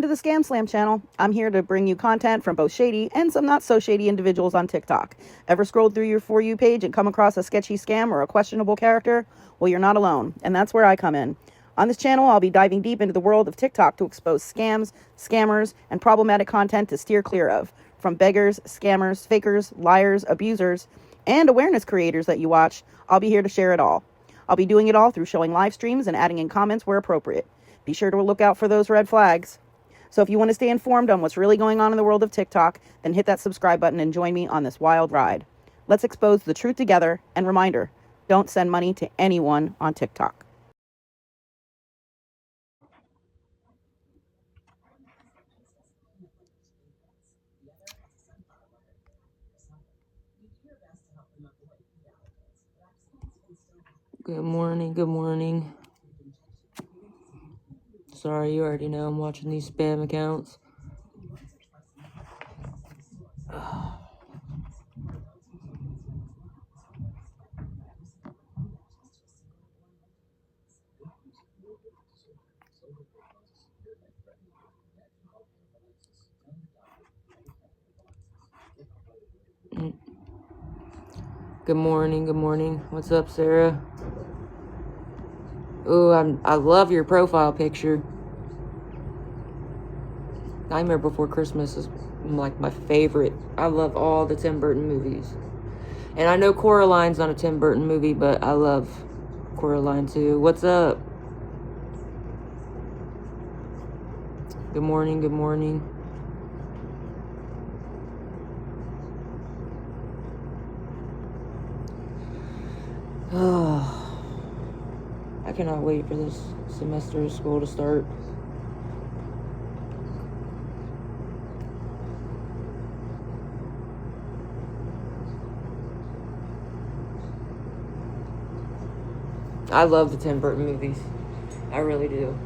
to the Scamslam channel. I'm here to bring you content from both shady and some not so shady individuals on TikTok. Ever scrolled through your For You page and come across a sketchy scam or a questionable character? Well, you're not alone, and that's where I come in. On this channel, I'll be diving deep into the world of TikTok to expose scams, scammers, and problematic content to steer clear of. From beggars, scammers, fakers, liars, abusers, and awareness creators that you watch, I'll be here to share it all. I'll be doing it all through showing live streams and adding in comments where appropriate. Be sure to look out for those red flags. So if you want to stay informed on what's really going on in the world of TikTok, then hit that subscribe button and join me on this wild ride. Let's expose the truth together, and reminder, don't send money to anyone on TikTok. Good morning. Sorry, you already know I'm watching these spam accounts. Good morning. What's up, Sarah? Ooh, I love your profile picture. Nightmare Before Christmas is like my favorite. I love all the Tim Burton movies. And I know Coraline's not a Tim Burton movie, but I love Coraline too. What's up? Good morning. Oh, I cannot wait for this semester of school to start. I love the Tim Burton movies. I really do.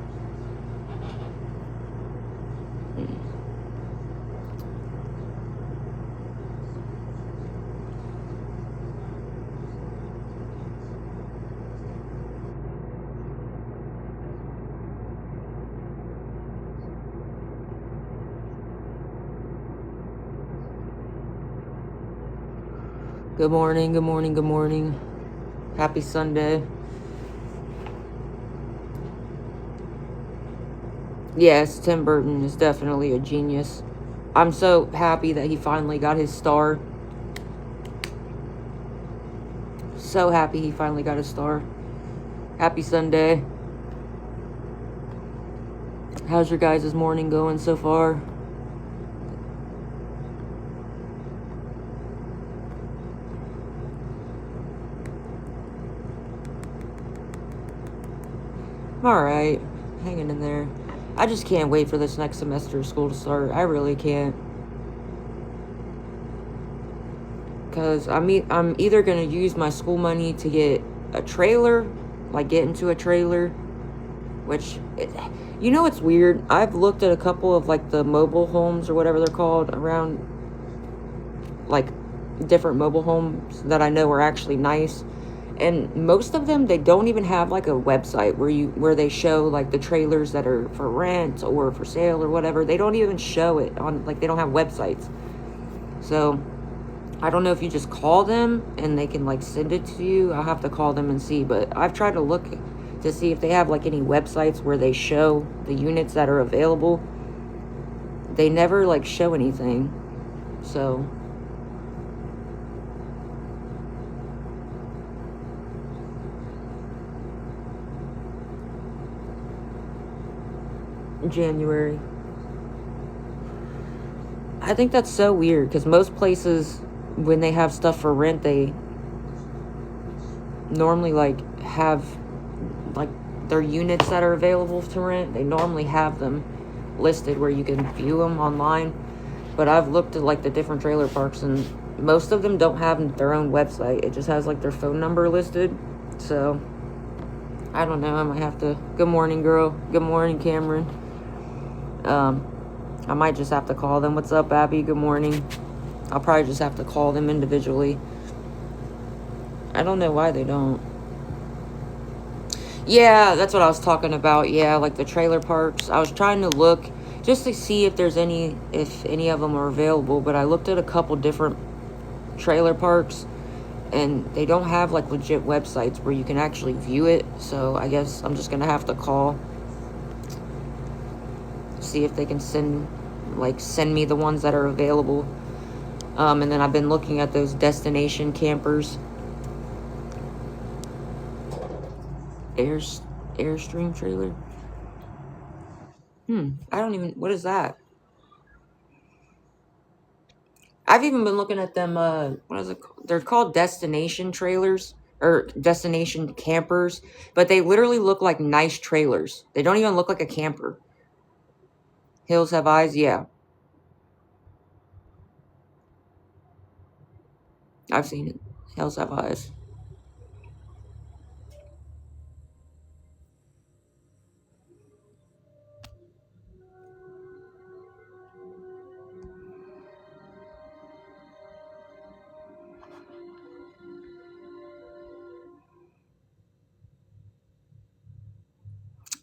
Good morning. Happy Sunday. Yes, Tim Burton is definitely a genius. I'm so happy that he finally got his star. So happy he finally got his star. Happy Sunday. How's your guys' morning going so far? Alright, hanging in there. I just can't wait for this next semester of school to start. I really can't. Because I'm either going to use my school money to get a trailer, like get into a trailer, which, it's weird. I've looked at a couple of like the mobile homes or whatever they're called around, like different mobile homes that I know are actually nice. And most of them, they don't even have like a website where they show like the trailers that are for rent or for sale or whatever. They don't even show it on, like, they don't have websites. So I don't know if you just call them and they can like send it to you. I'll have to call them and see. But I've tried to look to see if they have like any websites where they show the units that are available. They never like show anything. So January. I think that's so weird because most places, when they have stuff for rent, they normally like have like their units that are available to rent. They normally have them listed where you can view them online. But I've looked at like the different trailer parks and most of them don't have their own website. It just has like their phone number listed. So I don't know. I might have to. Good morning, girl. Good morning, Cameron. I might just have to call them. What's up, Abby? Good morning. I'll probably just have to call them individually. I don't know why they don't. Yeah, that's what I was talking about. Yeah, like the trailer parks. I was trying to look. just to see if any of them are available. But I looked at a couple different trailer parks, and they don't have like legit websites where you can actually view it. So I guess I'm just gonna have to call, see if they can send me the ones that are available. And then I've been looking at those destination campers. Airstream trailer. I don't even, what is that? I've even been looking at them, what is it called? They're called destination trailers, or destination campers, but they literally look like nice trailers. They don't even look like a camper. Hills Have Eyes, yeah. I've seen it. Hills Have Eyes.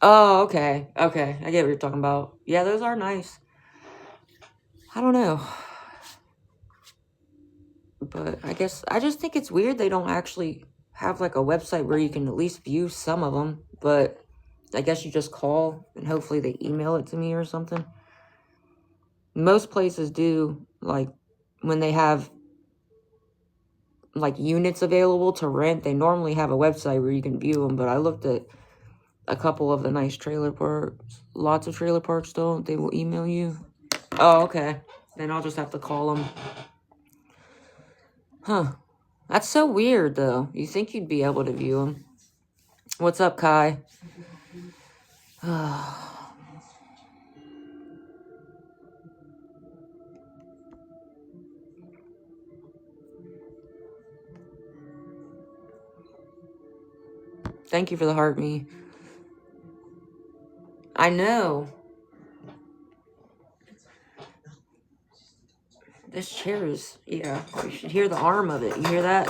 Oh, okay. Okay. I get what you're talking about. Yeah, those are nice. I don't know. But I guess I just think it's weird they don't actually have like a website where you can at least view some of them. But I guess you just call and hopefully they email it to me or something. Most places do, like, when they have like units available to rent, they normally have a website where you can view them. But I looked at a couple of the nice trailer parks. Lots of trailer parks don't. They will email you. Oh, okay. Then I'll just have to call them. Huh. That's so weird, though. You think you'd be able to view them. What's up, Kai? Thank you for the heart, me. I know. This chair is, yeah, you should hear the arm of it. You hear that?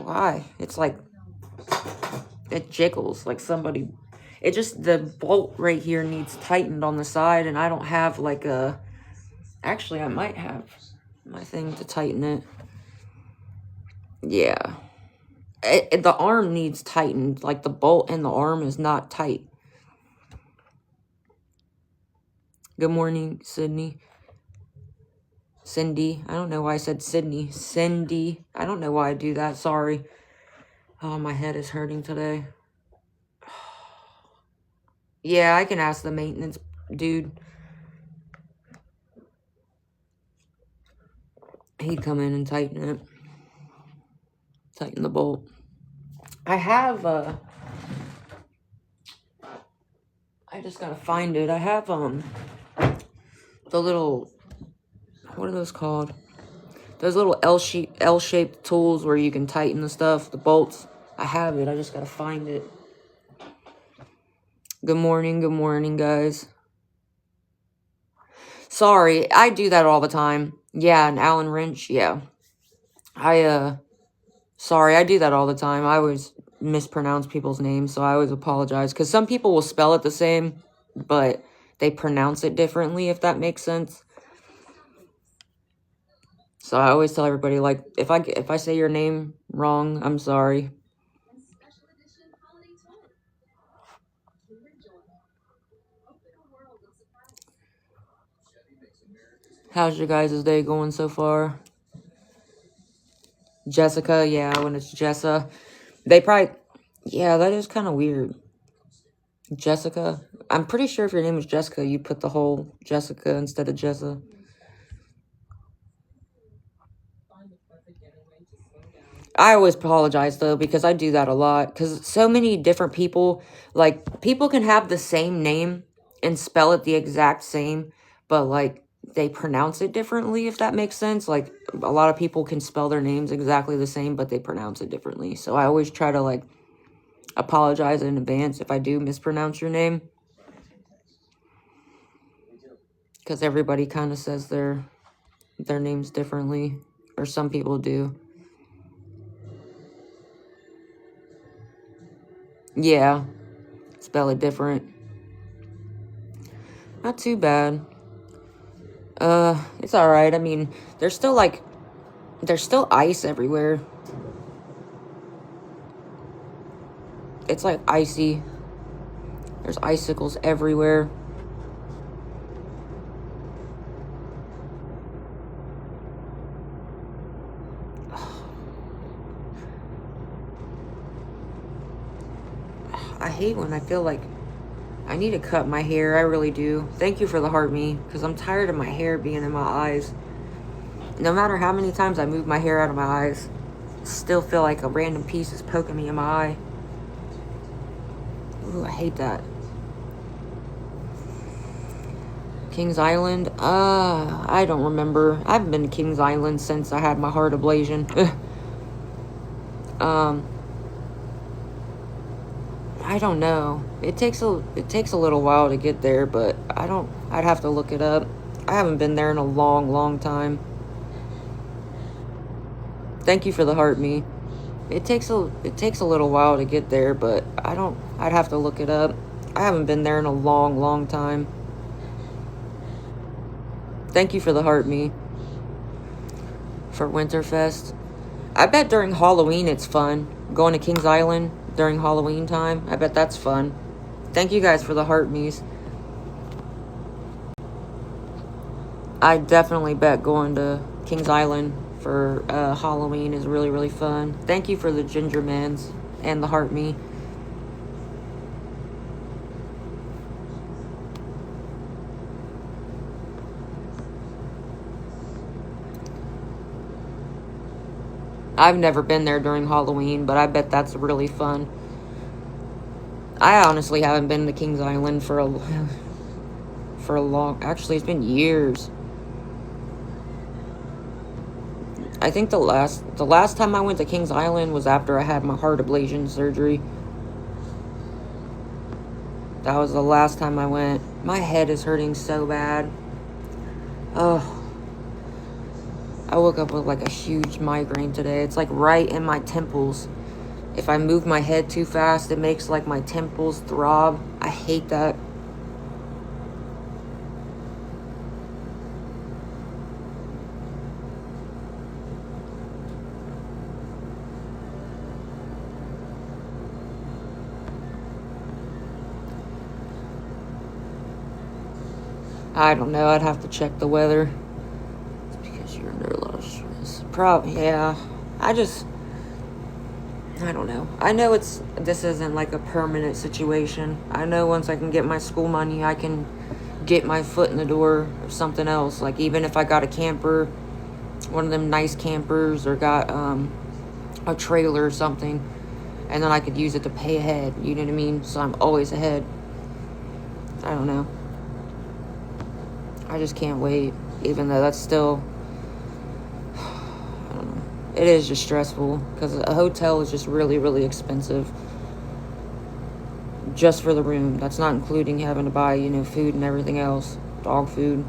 Why? It's like, it jiggles like somebody, it just, the bolt right here needs tightened on the side, and I don't have like a, actually I might have my thing to tighten it. Yeah. The arm needs tightened, like the bolt and the arm is not tight. Good morning, Sydney. Cindy. I don't know why I said Sydney. Cindy. I don't know why I do that. Sorry. Oh, my head is hurting today. Yeah, I can ask the maintenance dude. He'd come in and tighten it. Tighten the bolt. I have, I just gotta find it. I have, the little, what are those called? Those little L-shaped tools where you can tighten the stuff, the bolts. I have it. I just gotta find it. Good morning, guys. Sorry, I do that all the time. Yeah, an Allen wrench, yeah. Sorry, I do that all the time. I always mispronounce people's names, so I always apologize. Because some people will spell it the same, but they pronounce it differently, if that makes sense. So I always tell everybody, like, if I say your name wrong, I'm sorry. How's your guys' day going so far? Jessica, yeah, when it's Jessa. They probably, yeah, that is kind of weird. Jessica. I'm pretty sure if your name was Jessica, you put the whole Jessica instead of Jessa. I always apologize, though, because I do that a lot. Because so many different people, like, people can have the same name and spell it the exact same, but, like, they pronounce it differently, if that makes sense. Like, a lot of people can spell their names exactly the same, but they pronounce it differently. So I always try to, like, apologize in advance if I do mispronounce your name. Because everybody kind of says their names differently, or some people do. Yeah, spell it different. Not too bad. It's alright. I mean, there's still ice everywhere. It's like icy. There's icicles everywhere. I hate when I feel like I need to cut my hair. I really do. Thank you for the heart me, because I'm tired of my hair being in my eyes. No matter how many times I move my hair out of my eyes, I still feel like a random piece is poking me in my eye. Ooh, I hate that. Kings Island? I don't remember. I haven't been to Kings Island since I had my heart ablation. I don't know. It takes a little while to get there, but I'd have to look it up. I haven't been there in a long time. Thank you for the heart me. It takes a little while to get there, but I'd have to look it up. I haven't been there in a long time. Thank you for the heart me. For Winterfest. I bet during Halloween it's fun. Going to Kings Island during Halloween time. I bet that's fun. Thank you guys for the heart me's. I definitely bet going to Kings Island for Halloween is really fun. Thank you for the ginger mans and the heart me. I've never been there during Halloween, but I bet that's really fun. I honestly haven't been to Kings Island for a long... Actually, it's been years. I think the last time I went to Kings Island was after I had my heart ablation surgery. That was the last time I went. My head is hurting so bad. Oh. I woke up with like a huge migraine today. It's like right in my temples. If I move my head too fast, it makes like my temples throb. I hate that. I don't know. I'd have to check the weather. It's because you're under a lot of stress. Yeah. I don't know. I know this isn't like a permanent situation. I know once I can get my school money, I can get my foot in the door or something else. Like even if I got a camper, one of them nice campers, or got a trailer or something, and then I could use it to pay ahead. You know what I mean? So I'm always ahead. I don't know. I just can't wait, even though that's still, I don't know. It is just stressful because a hotel is just really expensive just for the room. That's not including having to buy, food and everything else. Dog food.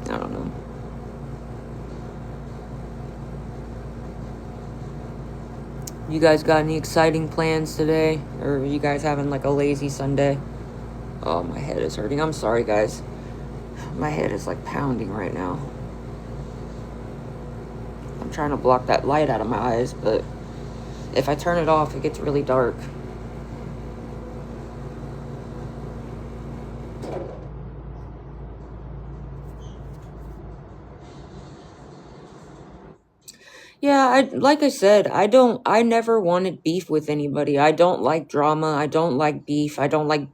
I don't know. You guys got any exciting plans today? Or are you guys having like a lazy Sunday? Oh, my head is hurting. I'm sorry, guys. My head is like pounding right now. I'm trying to block that light out of my eyes, but if I turn it off, it gets really dark. Yeah, like I said, I never wanted beef with anybody. I don't like drama. I don't like beef. I don't like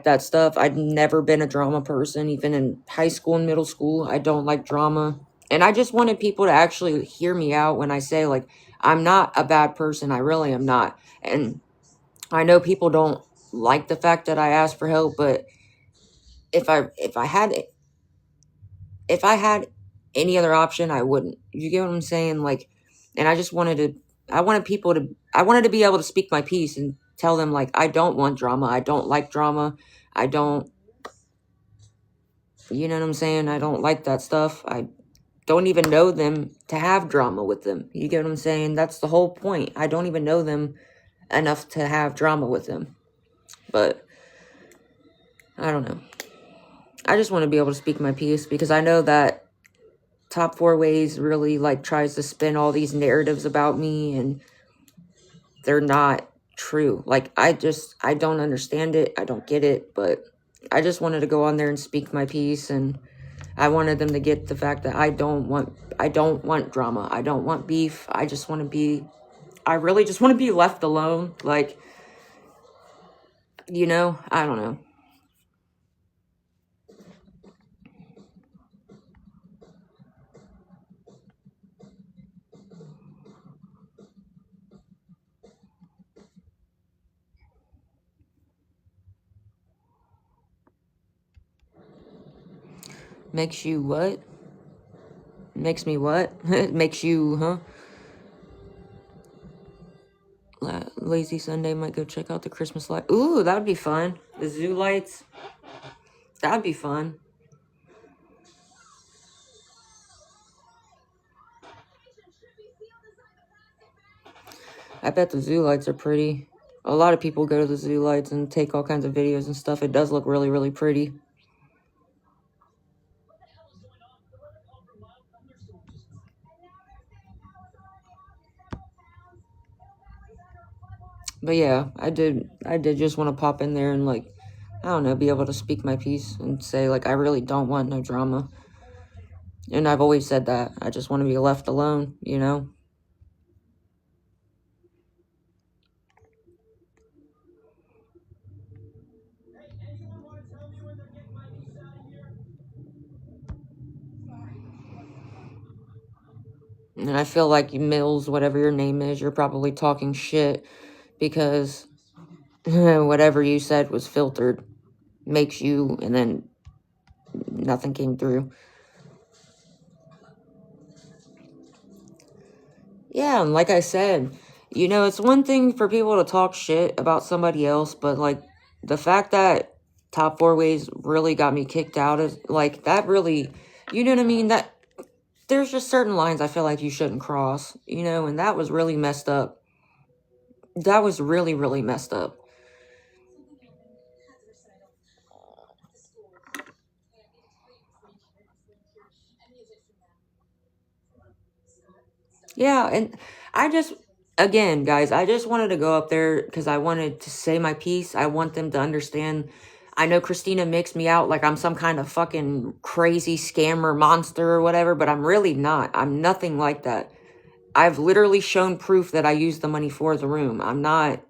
that stuff. I've never been a drama person, even in high school and middle school. I don't like drama. And I just wanted people to actually hear me out when I say, like, I'm not a bad person. I really am not. And I know people don't like the fact that I ask for help, but if I had any other option, I wouldn't. You get what I'm saying? Like, and I wanted to be able to speak my piece and tell them, like, I don't want drama. I don't like drama. I don't, you know what I'm saying? I don't like that stuff. I don't even know them to have drama with them. You get what I'm saying? That's the whole point. I don't even know them enough to have drama with them. But I don't know. I just want to be able to speak my piece because I know that Top 4 Ways really like tries to spin all these narratives about me, and they're not true. Like, I don't understand it. I don't get it, but I just wanted to go on there and speak my piece, and I wanted them to get the fact that I don't want drama. I don't want beef. I really just want to be left alone. Like, you know, I don't know. Makes you what? Makes me what? Makes you, huh? Lazy Sunday, might go check out the Christmas light. Ooh, that would be fun. The zoo lights. That'd be fun. I bet the zoo lights are pretty. A lot of people go to the zoo lights and take all kinds of videos and stuff. It does look really, really pretty. But yeah, I did just want to pop in there and, like, I don't know, be able to speak my piece and say, like, I really don't want no drama. And I've always said that. I just want to be left alone, you know? And I feel like Mills, whatever your name is, you're probably talking shit because whatever you said was filtered. Makes you, and then nothing came through. Yeah, and like I said, you know, it's one thing for people to talk shit about somebody else, but, like, the fact that Top 4 Ways really got me kicked out of, like, that really, you know what I mean? That, there's just certain lines I feel like you shouldn't cross, you know, and that was really messed up. That was really, really messed up. Yeah, and I just, again, guys, I just wanted to go up there because I wanted to say my piece. I want them to understand. I know Christina makes me out like I'm some kind of fucking crazy scammer monster or whatever, but I'm really not. I'm nothing like that. I've literally shown proof that I used the money for the room. I'm not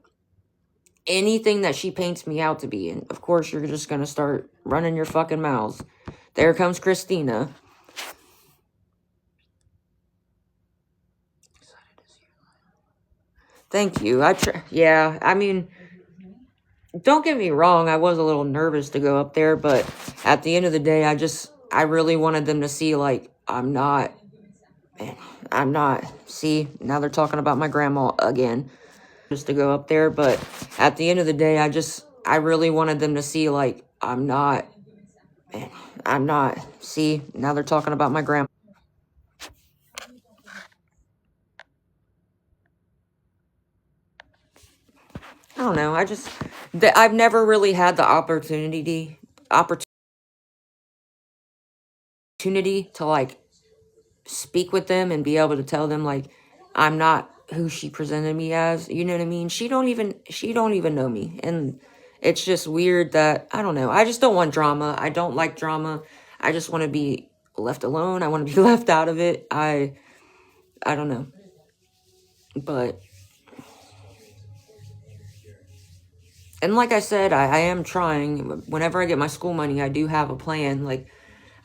anything that she paints me out to be. And of course, you're just going to start running your fucking mouths. There comes Christina. Thank you. Yeah, I mean, don't get me wrong, I was a little nervous to go up there, but at the end of the day, I really wanted them to see, like, I'm not, see, now they're talking about my grandma again, just to go up there, but at the end of the day, I really wanted them to see, like, I'm not, see, now they're talking about my grandma. I don't know, I've never really had the opportunity to, like, speak with them and be able to tell them, like, I'm not who she presented me as, you know what I mean? She don't even know me, and it's just weird that, I don't know, I just don't want drama. I don't like drama. I just want to be left alone. I want to be left out of it. I don't know, but, and like I said, I am trying. Whenever I get my school money, I do have a plan. Like,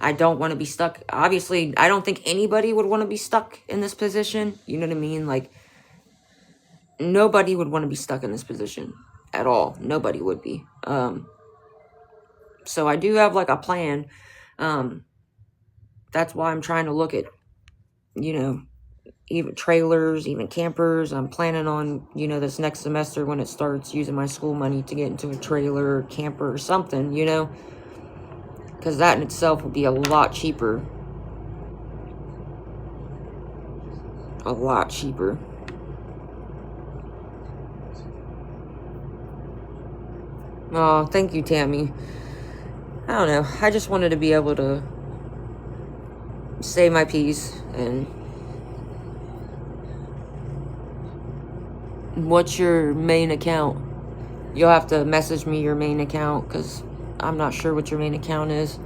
I don't want to be stuck. Obviously, I don't think anybody would want to be stuck in this position. You know what I mean? Like, nobody would want to be stuck in this position at all. Nobody would be. So I do have, like, a plan. That's why I'm trying to look at, you know, even trailers, even campers. I'm planning on, you know, this next semester when it starts, using my school money to get into a trailer or camper or something, you know, because that in itself would be a lot cheaper. A lot cheaper. Oh, thank you, Tammy. I don't know. I just wanted to be able to say my piece. And what's your main account? You'll have to message me your main account, because I'm not sure what your main account is.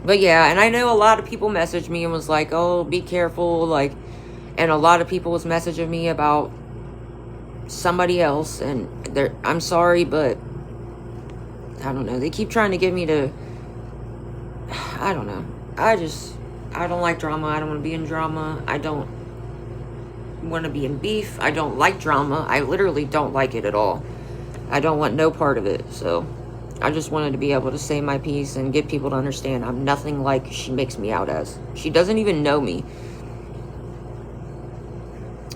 But yeah, and I know a lot of people messaged me and was like, oh, be careful, like, and a lot of people was messaging me about somebody else, and I'm sorry, but I don't know, they keep trying to get me to, I don't know, I don't like drama. I don't want to be in drama. I don't want to be in beef. I don't like drama. I literally don't like it at all. I don't want no part of it. So I just wanted to be able to say my piece and get people to understand I'm nothing like she makes me out as. She doesn't even know me.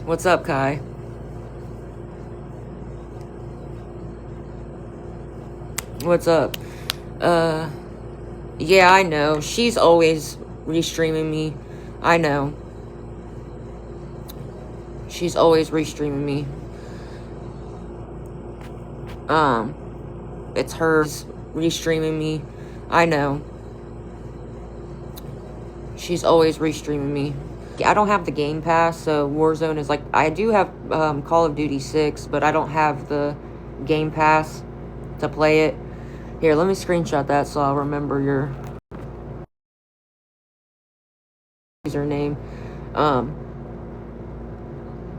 What's up, Kai? What's up? Yeah, I know. She's always restreaming me. I know. She's always restreaming me. It's hers restreaming me. I know. She's always restreaming me. I don't have the Game Pass, so Warzone is like, I do have Call of Duty 6, but I don't have the Game Pass to play it. Here, let me screenshot that so I'll remember your username.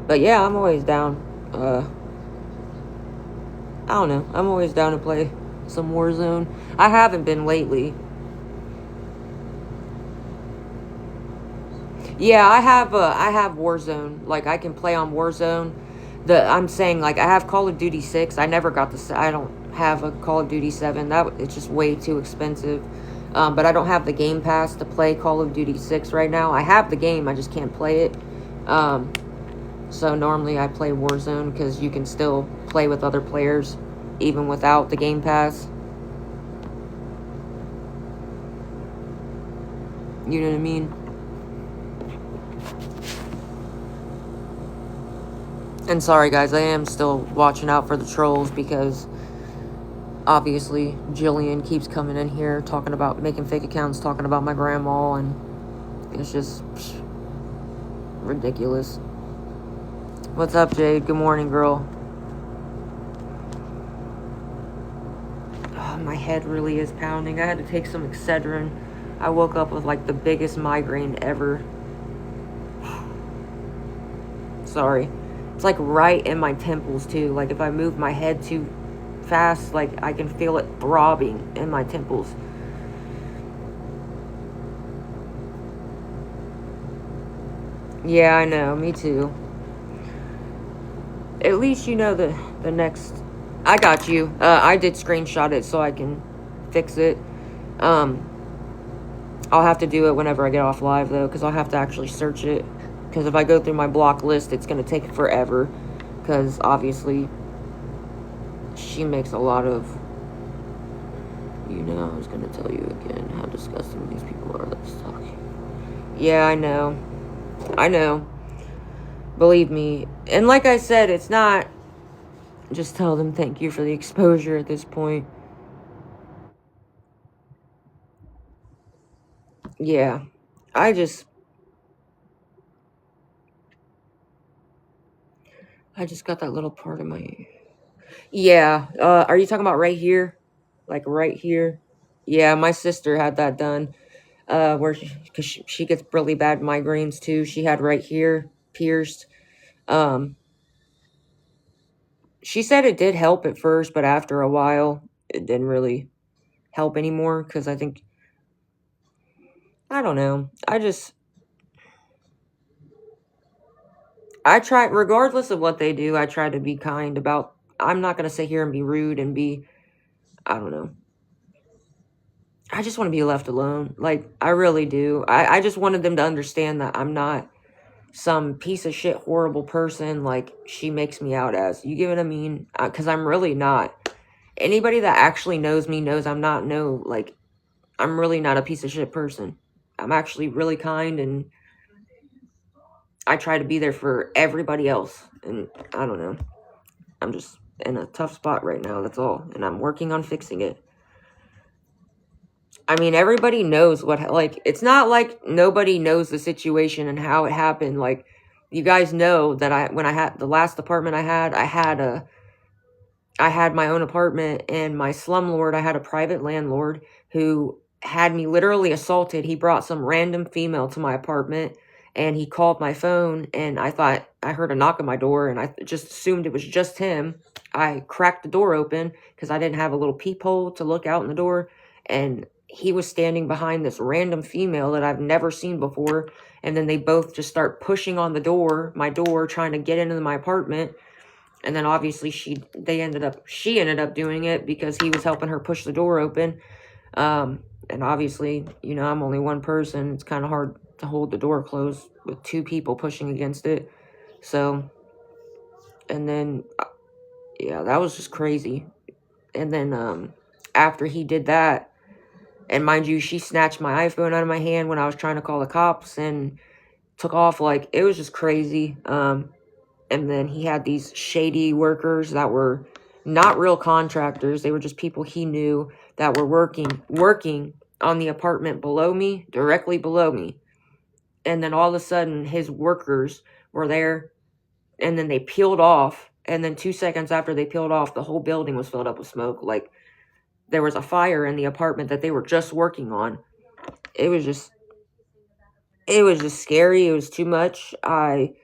But yeah, I'm always down. I don't know. I'm always down to play some Warzone. I haven't been lately. Yeah, I have Warzone. Like, I can play on Warzone. I'm saying, like, I have Call of Duty 6. I never got I don't have a Call of Duty 7. It's just way too expensive. But I don't have the Game Pass to play Call of Duty 6 right now. I have the game, I just can't play it. So normally I play Warzone because you can still play with other players even without the Game Pass. You know what I mean? And sorry guys, I am still watching out for the trolls because obviously Jillian keeps coming in here talking about making fake accounts, talking about my grandma, and it's just ridiculous. What's up, Jade? Good morning, girl. Oh, my head really is pounding. I had to take some Excedrin. I woke up with like the biggest migraine ever. Sorry. It's like right in my temples too. Like if I move my head too fast, like I can feel it throbbing in my temples. Yeah, I know. Me too. At least you know the next. I got you. I did screenshot it so I can fix it. I'll have to do it whenever I get off live though, because I'll have to actually search it. Because if I go through my block list, it's going to take forever. Because obviously, she makes a lot of. You know, I was going to tell you again how disgusting these people are that's talking. Yeah, I know. I know. Believe me. And like I said, it's not. Just tell them thank you for the exposure at this point. Yeah. I just got that little part of my. Yeah. Are you talking about right here? Like right here? Yeah, my sister had that done. Because she gets really bad migraines too. She had right here pierced. Um, she said it did help at first, but after a while, it didn't really help anymore. Because I think, I don't know. I try, regardless of what they do, I try to be kind about. I'm not going to sit here and be rude and be, I don't know. I just want to be left alone. Like, I really do. I just wanted them to understand that I'm not some piece of shit, horrible person like she makes me out as. You get what I mean? Because I'm really not. Anybody that actually knows me knows I'm not, like, I'm really not a piece of shit person. I'm actually really kind, and I try to be there for everybody else. And I don't know. in a tough spot right now, that's all. And I'm working on fixing it. I mean, everybody knows what, like, it's not like nobody knows the situation and how it happened. Like, you guys know that when I had the last apartment I had my own apartment, and my slumlord, I had a private landlord who had me literally assaulted. He brought some random female to my apartment, and he called my phone, and I thought I heard a knock on my door, and I just assumed it was just him. I cracked the door open because I didn't have a little peephole to look out in the door, and he was standing behind this random female that I've never seen before, and then they both just start pushing on my door, trying to get into my apartment. And then obviously she ended up doing it because he was helping her push the door open. And obviously, you know, I'm only one person. It's kind of hard to hold the door closed with two people pushing against it. So, and then, yeah, that was just crazy. And then, after he did that, and mind you, she snatched my iPhone out of my hand when I was trying to call the cops and took off. Like, it was just crazy. And then he had these shady workers that were not real contractors. They were just people he knew that were working on the apartment below me, directly below me. And then all of a sudden, his workers were there, and then they peeled off. And then 2 seconds after they peeled off, the whole building was filled up with smoke. Like, there was a fire in the apartment that they were just working on. It was just scary. It was too much. I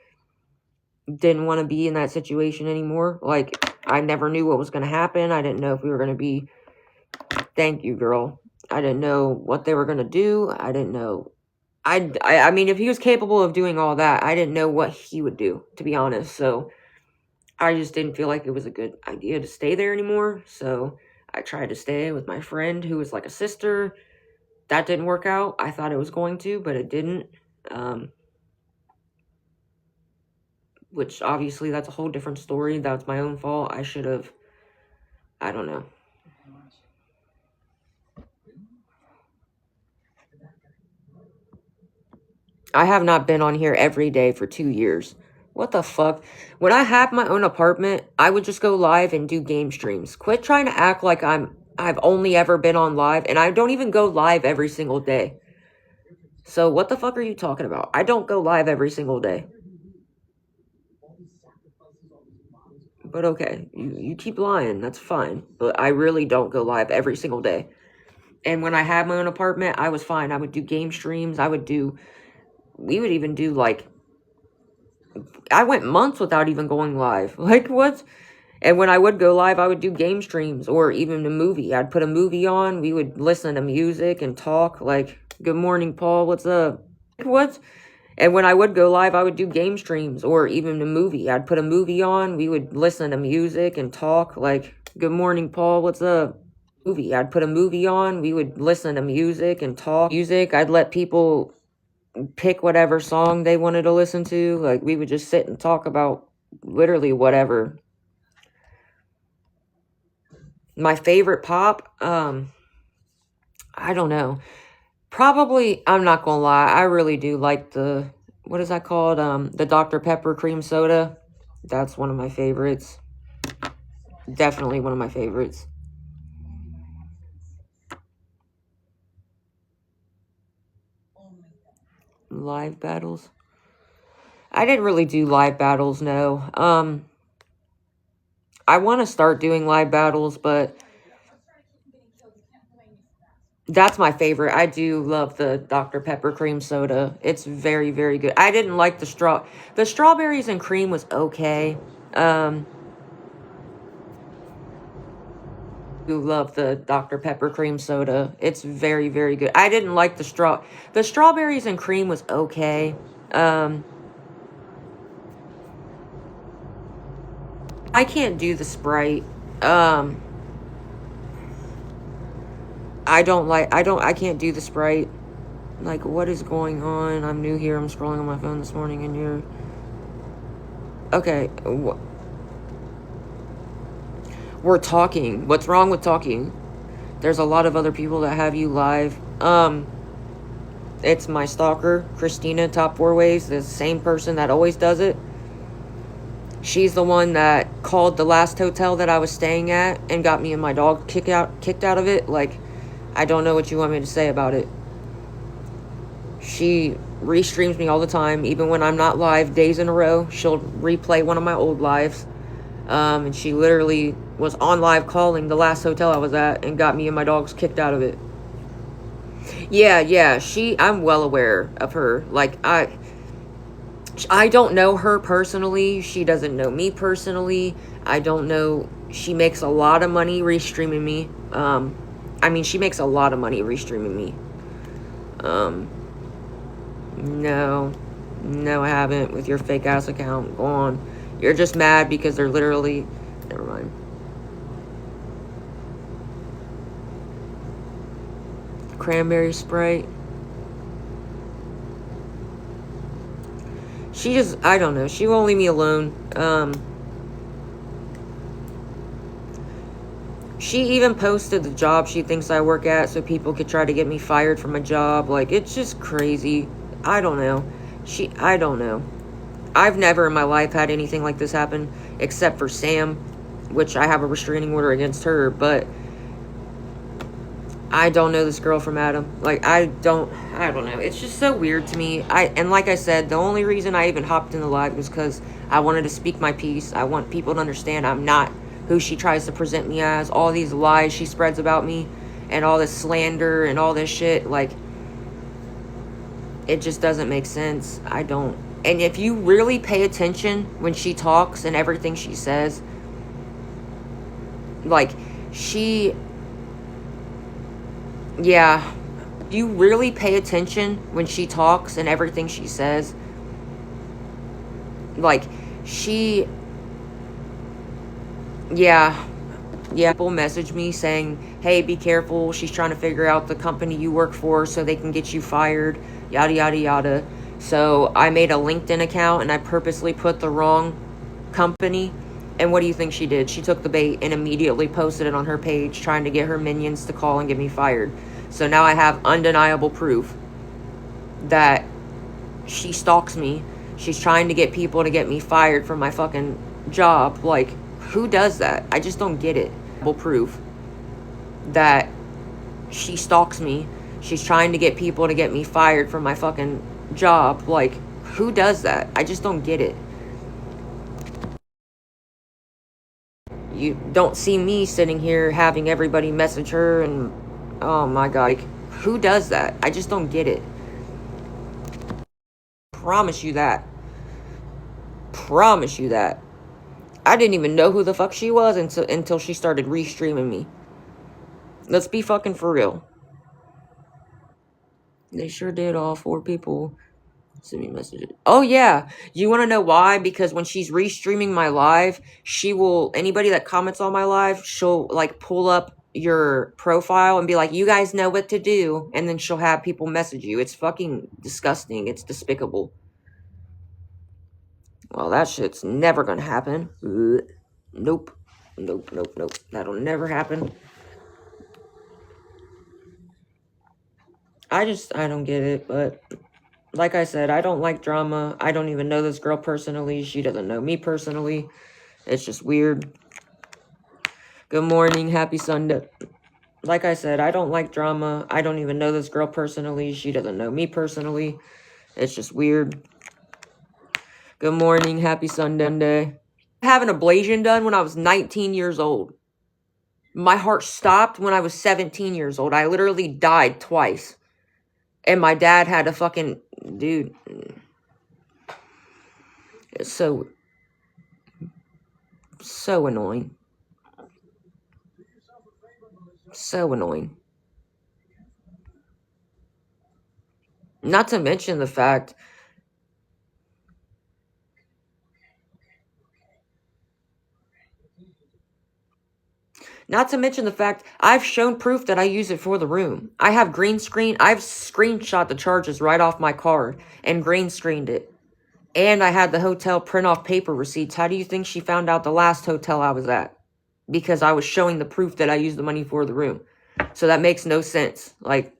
didn't want to be in that situation anymore. Like, I never knew what was going to happen. I didn't know if we were going to be, thank you, girl. I didn't know what they were going to do. I didn't know. I mean, if he was capable of doing all that, I didn't know what he would do, to be honest. So I just didn't feel like it was a good idea to stay there anymore. So I tried to stay with my friend who was like a sister. That didn't work out. I thought it was going to, but it didn't. Which obviously that's a whole different story. That was my own fault. I should have, I don't know. I have not been on here every day for 2 years. What the fuck? When I had my own apartment, I would just go live and do game streams. Quit trying to act like I've only ever been on live, and I don't even go live every single day. So what the fuck are you talking about? I don't go live every single day. But okay, you keep lying, that's fine. But I really don't go live every single day. And when I had my own apartment, I was fine. I would do game streams. We would even do, like, I went months without even going live. Like, what? And when I would go live, I would do game streams or even a movie. I'd put a movie on. We would listen to music and talk. Like, good morning, Paul. What's up? What? And when I would go live, I would do game streams or even a movie. I'd put a movie on. We would listen to music and talk. Like, good morning, Paul. What's up? I'd put a movie on. We would listen to music and talk. I'd let people pick whatever song they wanted to listen to. Like, we would just sit and talk about literally whatever. My favorite pop, I don't know. Probably, I'm not gonna lie, I really do like what is that called? The Dr. Pepper cream soda. That's one of my favorites. Definitely one of my favorites. Live battles. I didn't really do live battles, no. I want to start doing live battles, but that's my favorite. I do love the Dr. Pepper cream soda. It's very, very good. I didn't like the strawberries and cream was okay. Do love the Dr. Pepper cream soda. It's very, very good. I didn't like the strawberries and cream was okay. I can't do the Sprite. I can't do the Sprite. Like, what is going on? I'm new here. I'm scrolling on my phone this morning and you're... Okay. We're talking. What's wrong with talking? There's a lot of other people that have you live. It's my stalker, Christina, Top 4 Ways, the same person that always does it. She's the one that called the last hotel that I was staying at and got me and my dog kicked out of it. Like, I don't know what you want me to say about it. She restreams me all the time, even when I'm not live days in a row. She'll replay one of my old lives. And she literally was on live calling the last hotel I was at and got me and my dogs kicked out of it. Yeah, I'm well aware of her. Like, I don't know her personally. She doesn't know me personally. I don't know. She makes a lot of money restreaming me. She makes a lot of money restreaming me. No, I haven't with your fake ass account. Go on. You're just mad because they're literally. Never mind. Cranberry Sprite. She just, I don't know. She won't leave me alone. She even posted the job she thinks I work at so people could try to get me fired from a job. Like, it's just crazy. I don't know. I don't know. I've never in my life had anything like this happen except for Sam, which I have a restraining order against her, but I don't know this girl from Adam. Like, I don't know. It's just so weird to me. And like I said, the only reason I even hopped in the live was because I wanted to speak my piece. I want people to understand I'm not who she tries to present me as. All these lies she spreads about me and all this slander and all this shit, like, it just doesn't make sense. I don't. And if you really pay attention when she talks and everything she says, like, yeah, you really pay attention when she talks and everything she says, like, people message me saying, hey, be careful, she's trying to figure out the company you work for so they can get you fired, yada yada yada. So I made a LinkedIn account and I purposely put the wrong company. And what do you think she did? She took the bait and immediately posted it on her page, trying to get her minions to call and get me fired. So now I have undeniable proof that she stalks me. She's trying to get people to get me fired from my fucking job. Like, who does that? I just don't get it. Proof that she stalks me. She's trying to get people to get me fired from my fucking job. Like, who does that? I just don't get it. You don't see me sitting here having everybody message her and, oh my god, like, who does that? I just don't get it. Promise you that. I didn't even know who the fuck she was until she started restreaming me. Let's be fucking for real. They sure did. All 4 people send me messages. Oh yeah, you want to know why? Because when she's restreaming my live, she will, anybody that comments on my live, she'll like pull up your profile and be like, you guys know what to do, and then she'll have people message you. It's fucking disgusting. It's despicable. Well, that shit's never gonna happen. Nope. That'll never happen. I don't get it, but like I said, I don't like drama. I don't even know this girl personally. She doesn't know me personally. It's just weird. Good morning. Happy Sunday. Like I said, I don't like drama. I don't even know this girl personally. She doesn't know me personally. It's just weird. Good morning. Happy Sunday. Having an ablation done when I was 19 years old. My heart stopped when I was 17 years old. I literally died twice. And my dad had a fucking... Dude. It's so annoying. So annoying. Not to mention the fact... Not to mention the fact I've shown proof that I use it for the room. I have green screen. I've screenshot the charges right off my card and green screened it. And I had the hotel print off paper receipts. How do you think she found out the last hotel I was at? Because I was showing the proof that I used the money for the room. So that makes no sense. Like,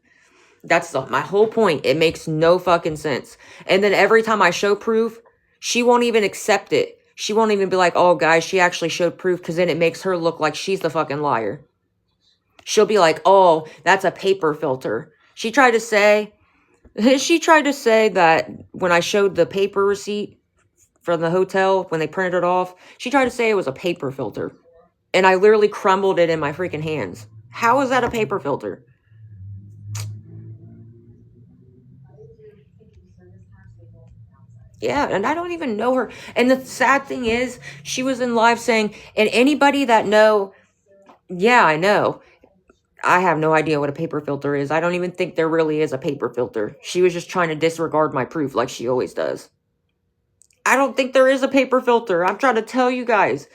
that's my whole point. It makes no fucking sense. And then every time I show proof, she won't even accept it. She won't even be like, oh, guys, she actually showed proof, because then it makes her look like she's the fucking liar. She'll be like, oh, that's a paper filter. She tried to say that when I showed the paper receipt from the hotel, when they printed it off, she tried to say it was a paper filter. And I literally crumbled it in my freaking hands. How is that a paper filter? Yeah, and I don't even know her. And the sad thing is, she was in live saying, and anybody that know, yeah, I know. I have no idea what a paper filter is. I don't even think there really is a paper filter. She was just trying to disregard my proof like she always does. I don't think there is a paper filter. I'm trying to tell you guys.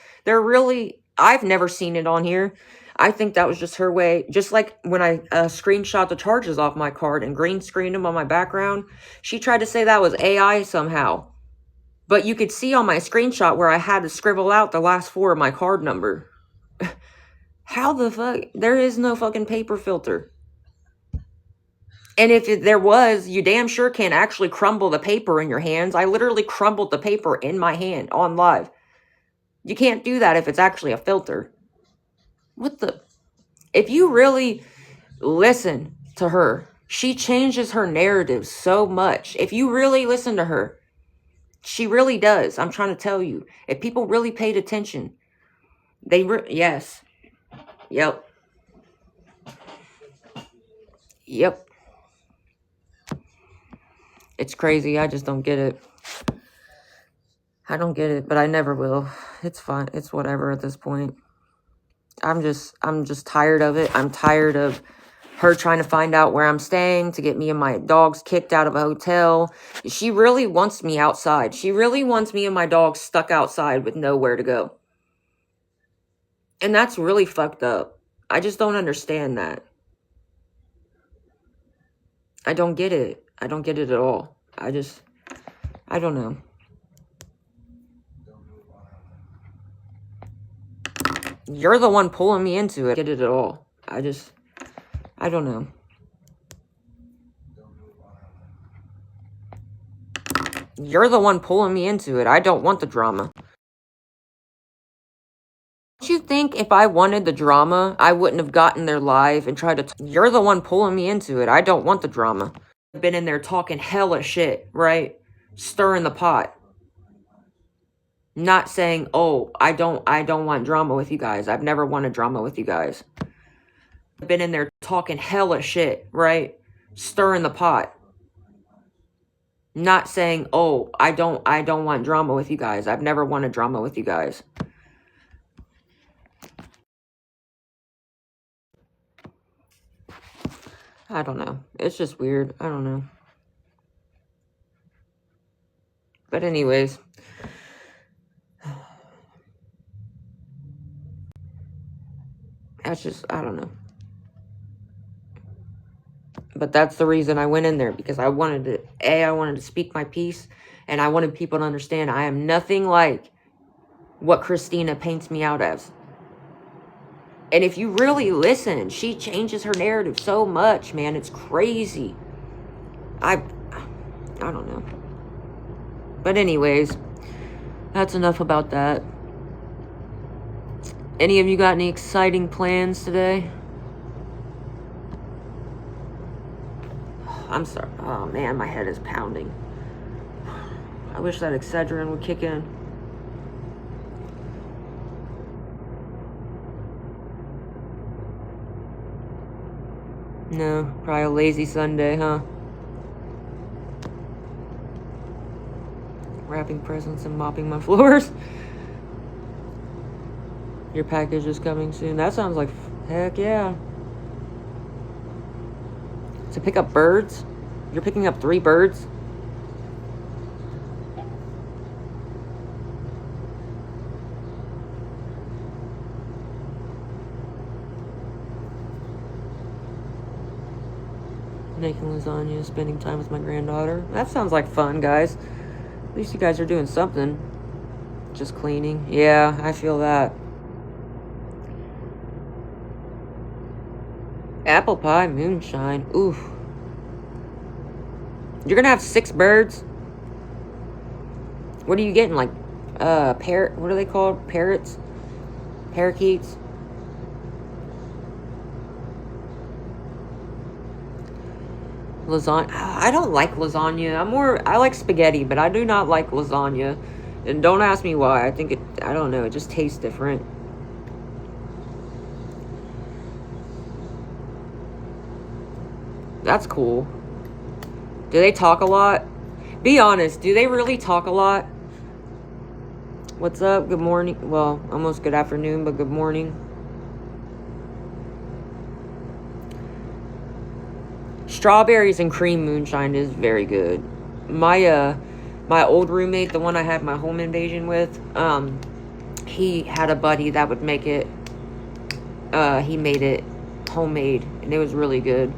I've never seen it on here. I think that was just her way. Just like when I screenshot the charges off my card and green screened them on my background. She tried to say that was AI somehow. But you could see on my screenshot where I had to scribble out the last 4 of my card number. How the fuck? There is no fucking paper filter. And if there was, you damn sure can't actually crumble the paper in your hands. I literally crumbled the paper in my hand on live. You can't do that if it's actually a filter. What the? If you really listen to her, she changes her narrative so much. If you really listen to her, she really does. I'm trying to tell you. If people really paid attention, yes. Yep. Yep. It's crazy. I just don't get it. I don't get it, but I never will. It's fine. It's whatever at this point. I'm just tired of it. I'm tired of her trying to find out where I'm staying to get me and my dogs kicked out of a hotel. She really wants me outside. She really wants me and my dogs stuck outside with nowhere to go. And that's really fucked up. I just don't understand that. I don't get it. I don't get it at all. I don't know. You're the one pulling me into it. Get it at all. I don't know. You're the one pulling me into it. I don't want the drama. Don't you think if I wanted the drama, I wouldn't have gotten there live and tried to... You're the one pulling me into it. I don't want the drama. I've been in there talking hella shit, right? Stirring the pot. Not saying, oh, I don't want drama with you guys. I've never wanted drama with you guys. I've been in there talking hella shit, right? Stirring the pot. Not saying, oh, I don't want drama with you guys. I've never wanted drama with you guys. I don't know. It's just weird. I don't know. But anyways. That's just, I don't know. But that's the reason I went in there. Because I wanted to speak my piece. And I wanted people to understand I am nothing like what Christina paints me out as. And if you really listen, she changes her narrative so much, man. It's crazy. I don't know. But anyways, that's enough about that. Any of you got any exciting plans today? I'm sorry. Oh, man, my head is pounding. I wish that Excedrin would kick in. No, probably a lazy Sunday, huh? Wrapping presents and mopping my floors. Your package is coming soon. That sounds like heck yeah. To pick up birds? You're picking up 3 birds? Making lasagna, spending time with my granddaughter. That sounds like fun, guys. At least you guys are doing something. Just cleaning. Yeah, I feel that. Apple pie, moonshine. Oof. You're gonna have 6 birds? What are you getting? Like Parrot, what are they called? Parrots? Parakeets? Lasagna. I don't like lasagna. I like spaghetti, but I do not like lasagna. And don't ask me why. I don't know, it just tastes different. That's cool. Do they talk a lot? Be honest, do they really talk a lot? What's up? Good morning. Well, almost good afternoon, but good morning. Strawberries and cream moonshine is very good. My old roommate, the one I had my home invasion with, he had a buddy that would make it. He made it homemade, and it was really good.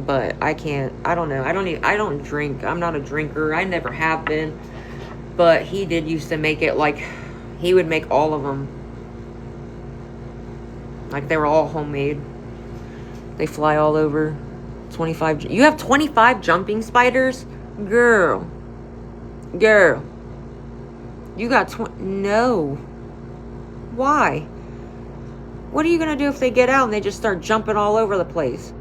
But I can't. I don't know. I don't drink. I'm not a drinker. I never have been. But he did used to make it like he would make all of them. Like they were all homemade. They fly all over. 25. You have 25 jumping spiders? Girl. You got 20. No. Why? What are you going to do if they get out and they just start jumping all over the place?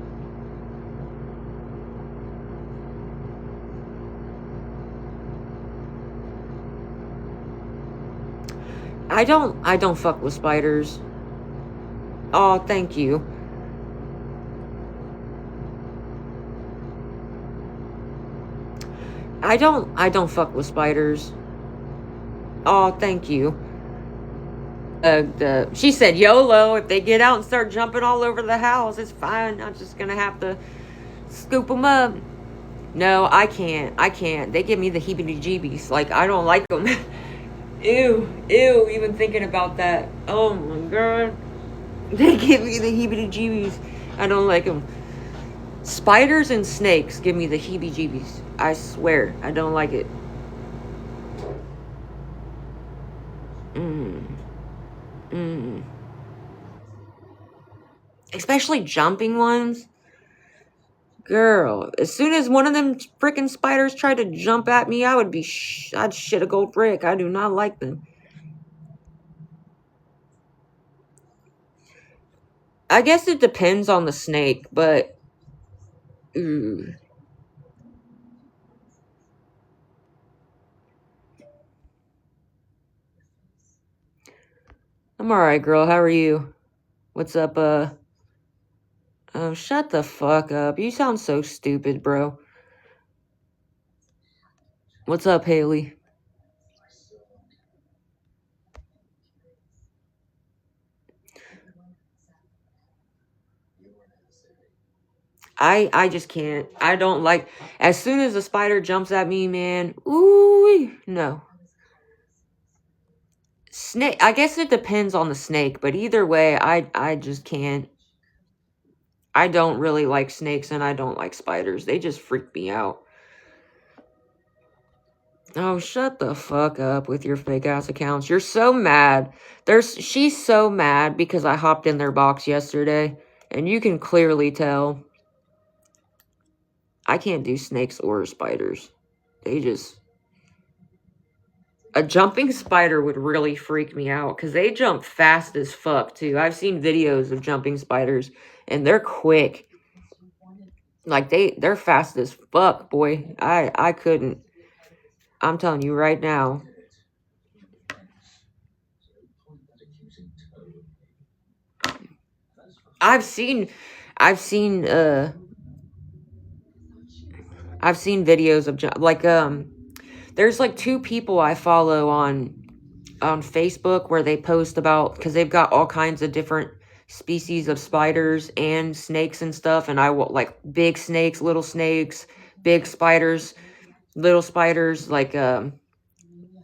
I don't fuck with spiders. Oh, thank you. I don't fuck with spiders. Oh, thank you. She said YOLO. If they get out and start jumping all over the house, it's fine. I'm just gonna have to scoop them up. No, I can't. They give me the heebie-jeebies. Like, I don't like them. Ew, even thinking about that. Oh my god. They give me the heebie-jeebies. I don't like them. Spiders and snakes give me the heebie-jeebies. I swear, I don't like it. Especially jumping ones. Girl, as soon as one of them freaking spiders tried to jump at me, I'd shit a gold brick. I do not like them. I guess it depends on the snake, but... I'm alright, girl. How are you? What's up, Oh, shut the fuck up. You sound so stupid, bro. What's up, Haley? I just can't. I don't like... As soon as a spider jumps at me, man, ooh, no. Snake, I guess it depends on the snake, but either way, I just can't. I don't really like snakes, and I don't like spiders. They just freak me out. Oh, shut the fuck up with your fake ass accounts. You're so mad. She's so mad because I hopped in their box yesterday, and you can clearly tell. I can't do snakes or spiders. A jumping spider would really freak me out because they jump fast as fuck too. I've seen videos of jumping spiders and they're quick. Like they're fast as fuck, boy. I couldn't. I'm telling you right now. I've seen videos of there's like two people I follow on Facebook where they post about, because they've got all kinds of different species of spiders and snakes and stuff, and I like big snakes, little snakes, big spiders, little spiders, and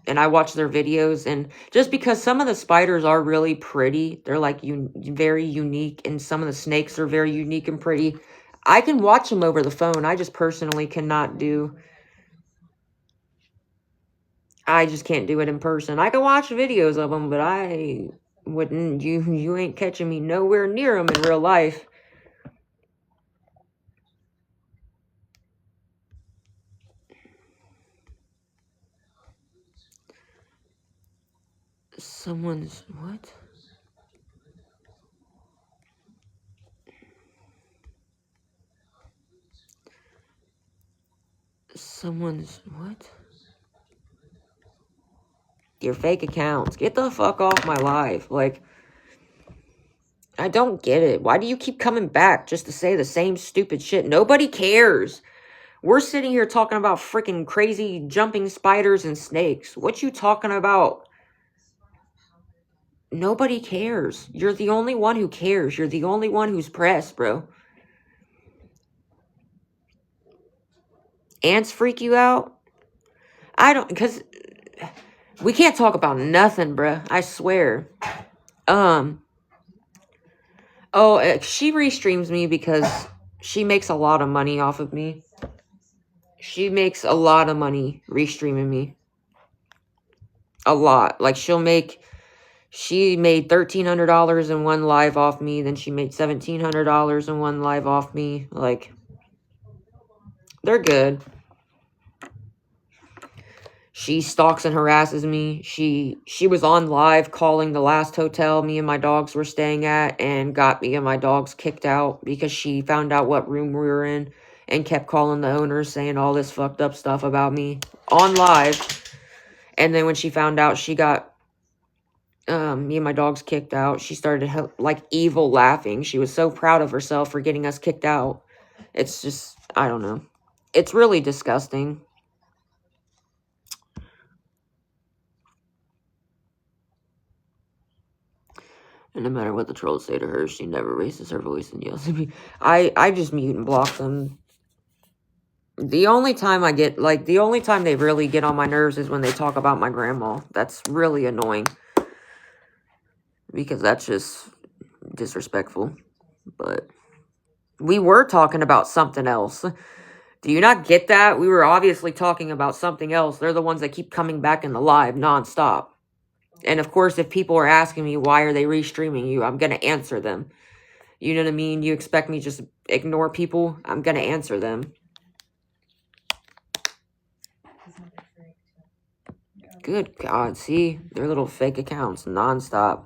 I watch their videos, and just because some of the spiders are really pretty, they're like very unique, and some of the snakes are very unique and pretty. I can watch them over the phone. I just personally cannot do. I just can't do it in person. I can watch videos of them, but I wouldn't. You ain't catching me nowhere near them in real life. Someone's what? Someone's what? Your fake accounts. Get the fuck off my life. Like, I don't get it. Why do you keep coming back just to say the same stupid shit? Nobody cares. We're sitting here talking about freaking crazy jumping spiders and snakes. What you talking about? Nobody cares. You're the only one who cares. You're the only one who's pressed, bro. Ants freak you out? I don't, because we can't talk about nothing, bruh. I swear. She restreams me because she makes a lot of money off of me. She makes a lot of money restreaming me. A lot. Like, she made $1,300 in one live off me. Then she made $1,700 in one live off me. Like, they're good. She stalks and harasses me. She was on live calling the last hotel me and my dogs were staying at and got me and my dogs kicked out because she found out what room we were in and kept calling the owners saying all this fucked up stuff about me on live. And then when she found out she got me and my dogs kicked out, she started like evil laughing. She was so proud of herself for getting us kicked out. It's just, I don't know. It's really disgusting. And no matter what the trolls say to her, she never raises her voice and yells at me. I just mute and block them. The only time they really get on my nerves is when they talk about my grandma. That's really annoying. Because that's just disrespectful. But we were talking about something else. Do you not get that? We were obviously talking about something else. They're the ones that keep coming back in the live nonstop. And of course, if people are asking me, why are they restreaming you? I'm going to answer them. You know what I mean? You expect me just ignore people? I'm going to answer them. Good God, see? They're little fake accounts, nonstop.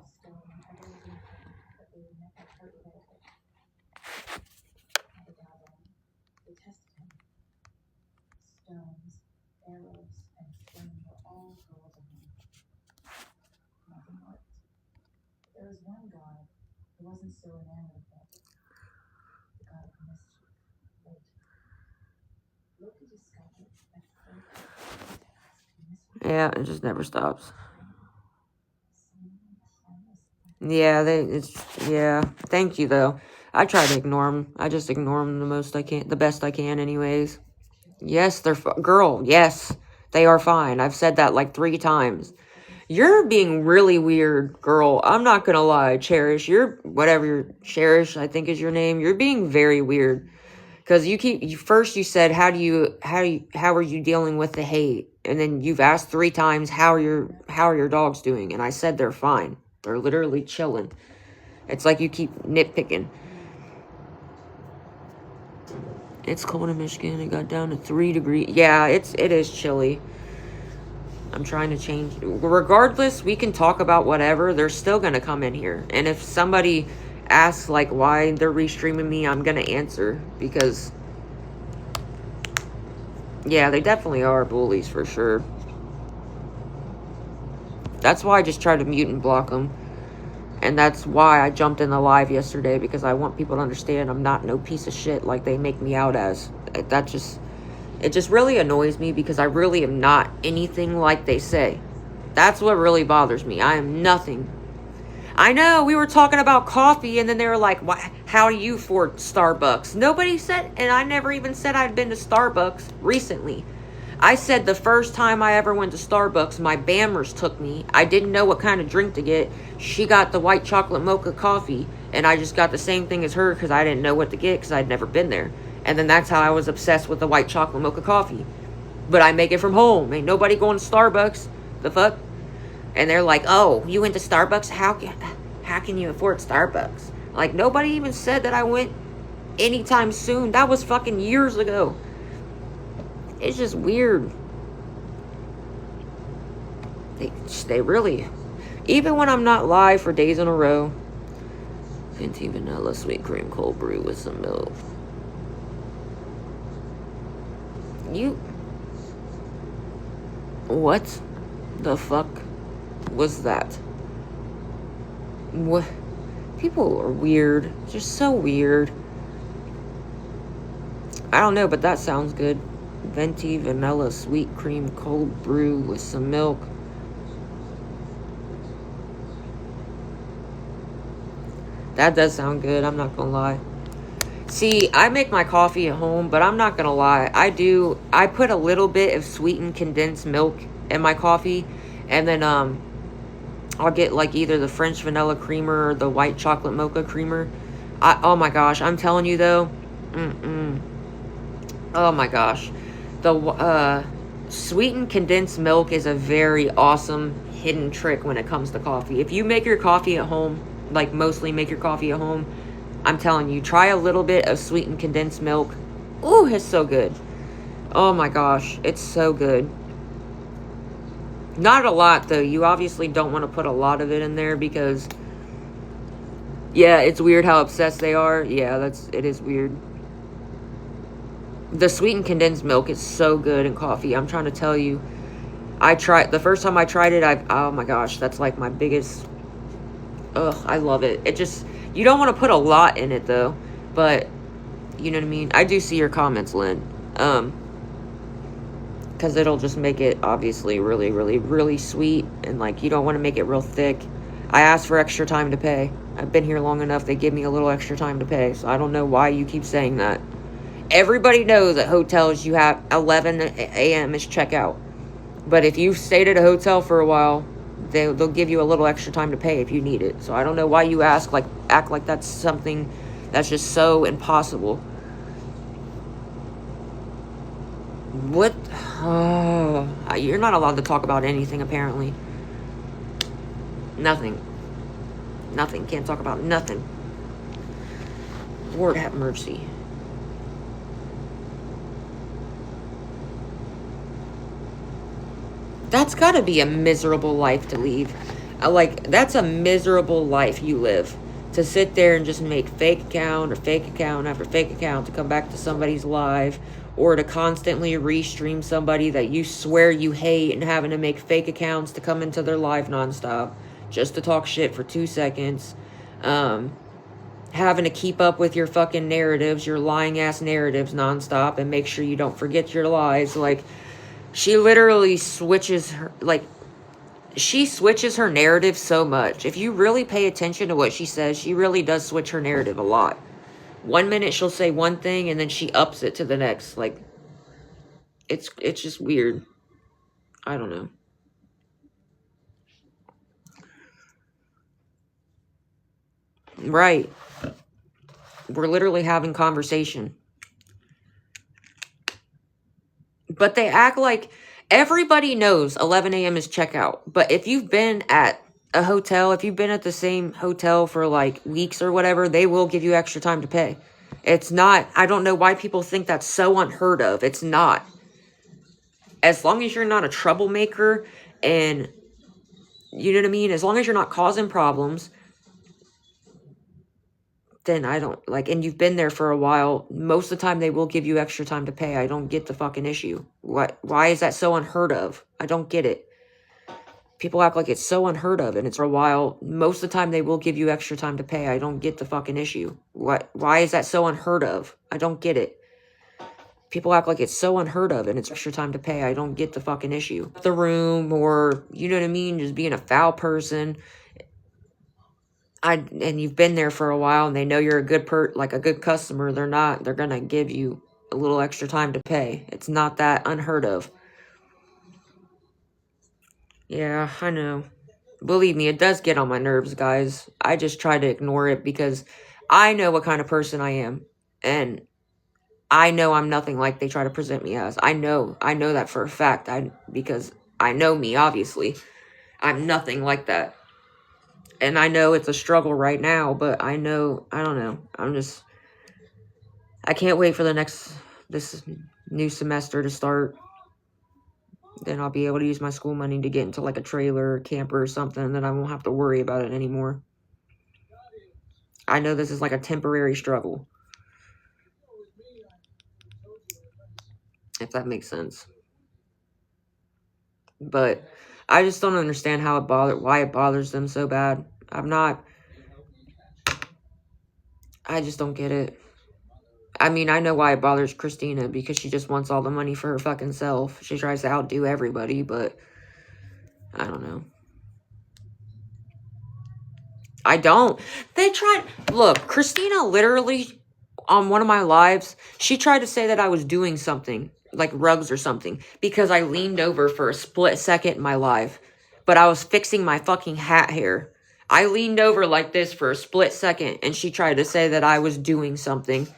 Yeah, it just never stops. Yeah, thank you, though. I try to ignore them. I just ignore them the best I can, anyways. Yes, girl, yes, they are fine. I've said that like 3 times. You're being really weird, girl. I'm not gonna lie, Cherish. Cherish, I think is your name. You're being very weird. Because first you said, how are you dealing with the hate? And then you've asked 3 times, how are your dogs doing? And I said they're fine. They're literally chilling. It's like you keep nitpicking. It's cold in Michigan. It got down to 3 degrees. Yeah, it is chilly. I'm trying to change. Regardless, we can talk about whatever. They're still going to come in here. And if somebody asks, like, why they're restreaming me, I'm going to answer. Because, yeah, they definitely are bullies for sure. That's why I just try to mute and block them. And that's why I jumped in the live yesterday. Because I want people to understand I'm not no piece of shit like they make me out as. It just really annoys me because I really am not anything like they say. That's what really bothers me. I am nothing. I know, we were talking about coffee and then they were like, how do you afford Starbucks? Nobody said, and I never even said I'd been to Starbucks recently. I said the first time I ever went to Starbucks, my Bammers took me. I didn't know what kind of drink to get. She got the white chocolate mocha coffee and I just got the same thing as her because I didn't know what to get because I'd never been there. And then that's how I was obsessed with the white chocolate mocha coffee. But I make it from home. Ain't nobody going to Starbucks. The fuck? And they're like, oh, you went to Starbucks? How can you afford Starbucks? Like, nobody even said that I went anytime soon. That was fucking years ago. It's just weird. They really, even when I'm not live for days in a row, venti vanilla sweet cream cold brew with some milk. What the fuck was that? What? People are weird. Just so weird. I don't know, but that sounds good. Venti vanilla sweet cream cold brew with some milk. That does sound good, I'm not gonna lie. See, I make my coffee at home, but I'm not gonna lie. I put a little bit of sweetened condensed milk in my coffee, and then I'll get like either the French vanilla creamer or the white chocolate mocha creamer. Oh my gosh, I'm telling you though. Oh my gosh. The sweetened condensed milk is a very awesome hidden trick when it comes to coffee. If you make your coffee at home, like mostly make your coffee at home, I'm telling you, try a little bit of sweetened condensed milk. Ooh, it's so good. Oh my gosh, it's so good. Not a lot though. You obviously don't want to put a lot of it in there because, yeah, it's weird how obsessed they are. Yeah, it is weird. The sweetened condensed milk is so good in coffee. I'm trying to tell you. The first time I tried it, oh my gosh, that's like my biggest, I love it. You don't want to put a lot in it though, but you know what I mean? I do see your comments, Lynn. Because it'll just make it obviously really, really, really sweet, and like you don't want to make it real thick. I asked for extra time to pay. I've been here long enough, they give me a little extra time to pay, so I don't know why you keep saying that. Everybody knows at hotels you have 11 a.m. is checkout. But if you've stayed at a hotel for a while, they'll give you a little extra time to pay if you need it. So I don't know why you act like that's something that's just so impossible. What? Oh, you're not allowed to talk about anything, apparently. Nothing. Can't talk about nothing. Lord have mercy. That's gotta be a miserable life to leave. That's a miserable life you live. To sit there and just make fake account after fake account to come back to somebody's live, or to constantly restream somebody that you swear you hate and having to make fake accounts to come into their live nonstop just to talk shit for 2 seconds. Having to keep up with your fucking narratives, your lying ass narratives nonstop, and make sure you don't forget your lies. Like, she literally switches her narrative so much. If you really pay attention to what she says, she really does switch her narrative a lot. 1 minute she'll say one thing and then she ups it to the next. Like, it's just weird. I don't know. Right. We're literally having conversation. But they act like everybody knows 11 a.m. is checkout. But if you've been at a hotel, if you've been at the same hotel for like weeks or whatever, they will give you extra time to pay. It's not, I don't know why people think that's so unheard of. It's not. As long as you're not a troublemaker and, you know what I mean? As long as you're not causing problems, then I don't, and you've been there for a while, most of the time they will give you extra time to pay. I don't get the fucking issue. Why is that so unheard of? I don't get it. People act like it's so unheard of, and it's for a while, most of the time they will give you extra time to pay. I don't get the fucking issue. Why is that so unheard of? I don't get it. People act like it's so unheard of, and it's extra time to pay. I don't get the fucking issue. The room, or, you know what I mean, just being a foul person. And you've been there for a while, and they know you're a good a good customer. They're gonna give you a little extra time to pay. It's not that unheard of. Yeah, I know. Believe me, it does get on my nerves, guys. I just try to ignore it because I know what kind of person I am, and I know I'm nothing like they try to present me as. I know that for a fact. Because I know me, obviously. I'm nothing like that. And I know it's a struggle right now, but I know, I don't know. I can't wait for this new semester to start. Then I'll be able to use my school money to get into like a trailer or camper or something, and then I won't have to worry about it anymore. I know this is like a temporary struggle. If that makes sense. But I just don't understand why it bothers them so bad. I just don't get it. I mean, I know why it bothers Christina, because she just wants all the money for her fucking self. She tries to outdo everybody, but I don't know. I don't. Look, Christina literally, on one of my lives, she tried to say that I was doing something, like rugs or something, because I leaned over for a split second in my live, but I was fixing my fucking hat hair. I leaned over like this for a split second, and she tried to say that I was doing something.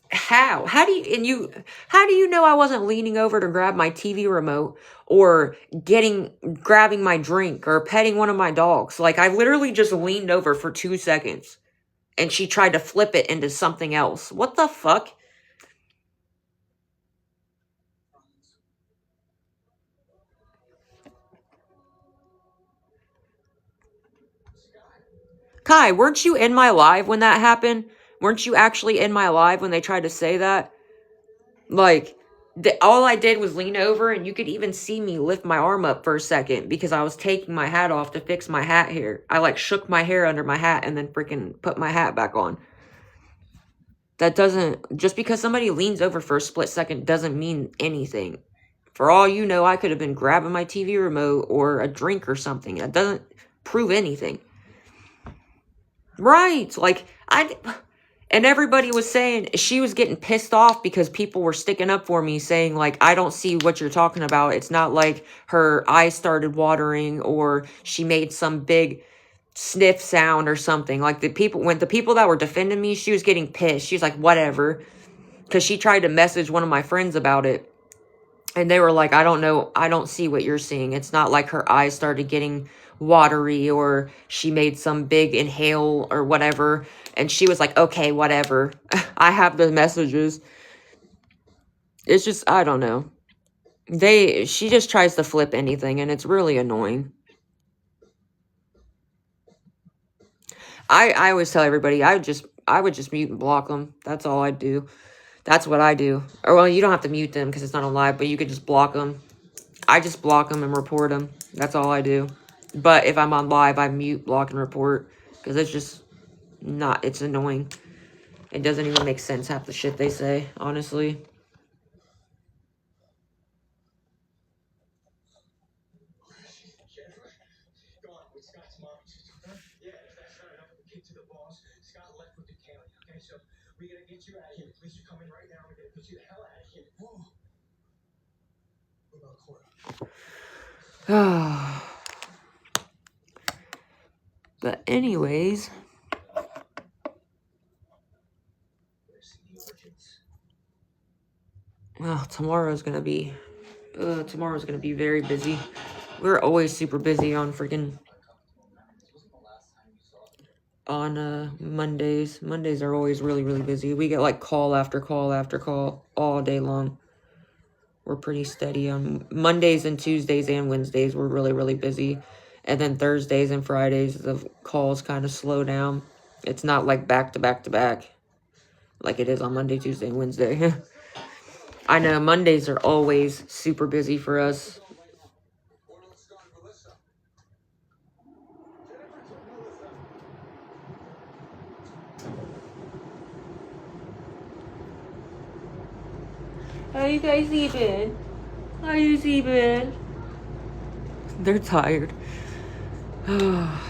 How? How do you know I wasn't leaning over to grab my TV remote or grabbing my drink or petting one of my dogs? Like, I literally just leaned over for 2 seconds and she tried to flip it into something else. What the fuck? Kai, weren't you in my live when that happened? Weren't you actually in my live when they tried to say that? Like, all I did was lean over, and you could even see me lift my arm up for a second because I was taking my hat off to fix my hat hair. I, like, shook my hair under my hat and then freaking put my hat back on. That doesn't... Just because somebody leans over for a split second doesn't mean anything. For all you know, I could have been grabbing my TV remote or a drink or something. That doesn't prove anything. Right. Like, and everybody was saying, she was getting pissed off because people were sticking up for me saying, like, I don't see what you're talking about. It's not like her eyes started watering or she made some big sniff sound or something. Like, the people that were defending me, she was getting pissed. She was like, whatever. Because she tried to message one of my friends about it. And they were like, I don't know. I don't see what you're seeing. It's not like her eyes started getting watery or she made some big inhale or whatever. And she was like, okay, whatever. I have the messages. It's just, I don't know. She just tries to flip anything, and it's really annoying. I always tell everybody, I would just mute and block them. That's all I do. That's what I do. Or, well, you don't have to mute them because it's not on live, but you could just block them. I just block them and report them. That's all I do. But if I'm on live, I mute, block, and report. Because it's just not... It's annoying. It doesn't even make sense, half the shit they say, honestly. But anyways, well, tomorrow's gonna be very busy. We're always super busy on Mondays. Mondays are always really, really busy. We get like call after call after call all day long. We're pretty steady on Mondays and Tuesdays and Wednesdays. We're really, really busy. And then Thursdays and Fridays, the calls kind of slow down. It's not like back to back to back like it is on Monday, Tuesday, and Wednesday. I know Mondays are always super busy for us. How you guys sleeping? How you sleeping? They're tired. I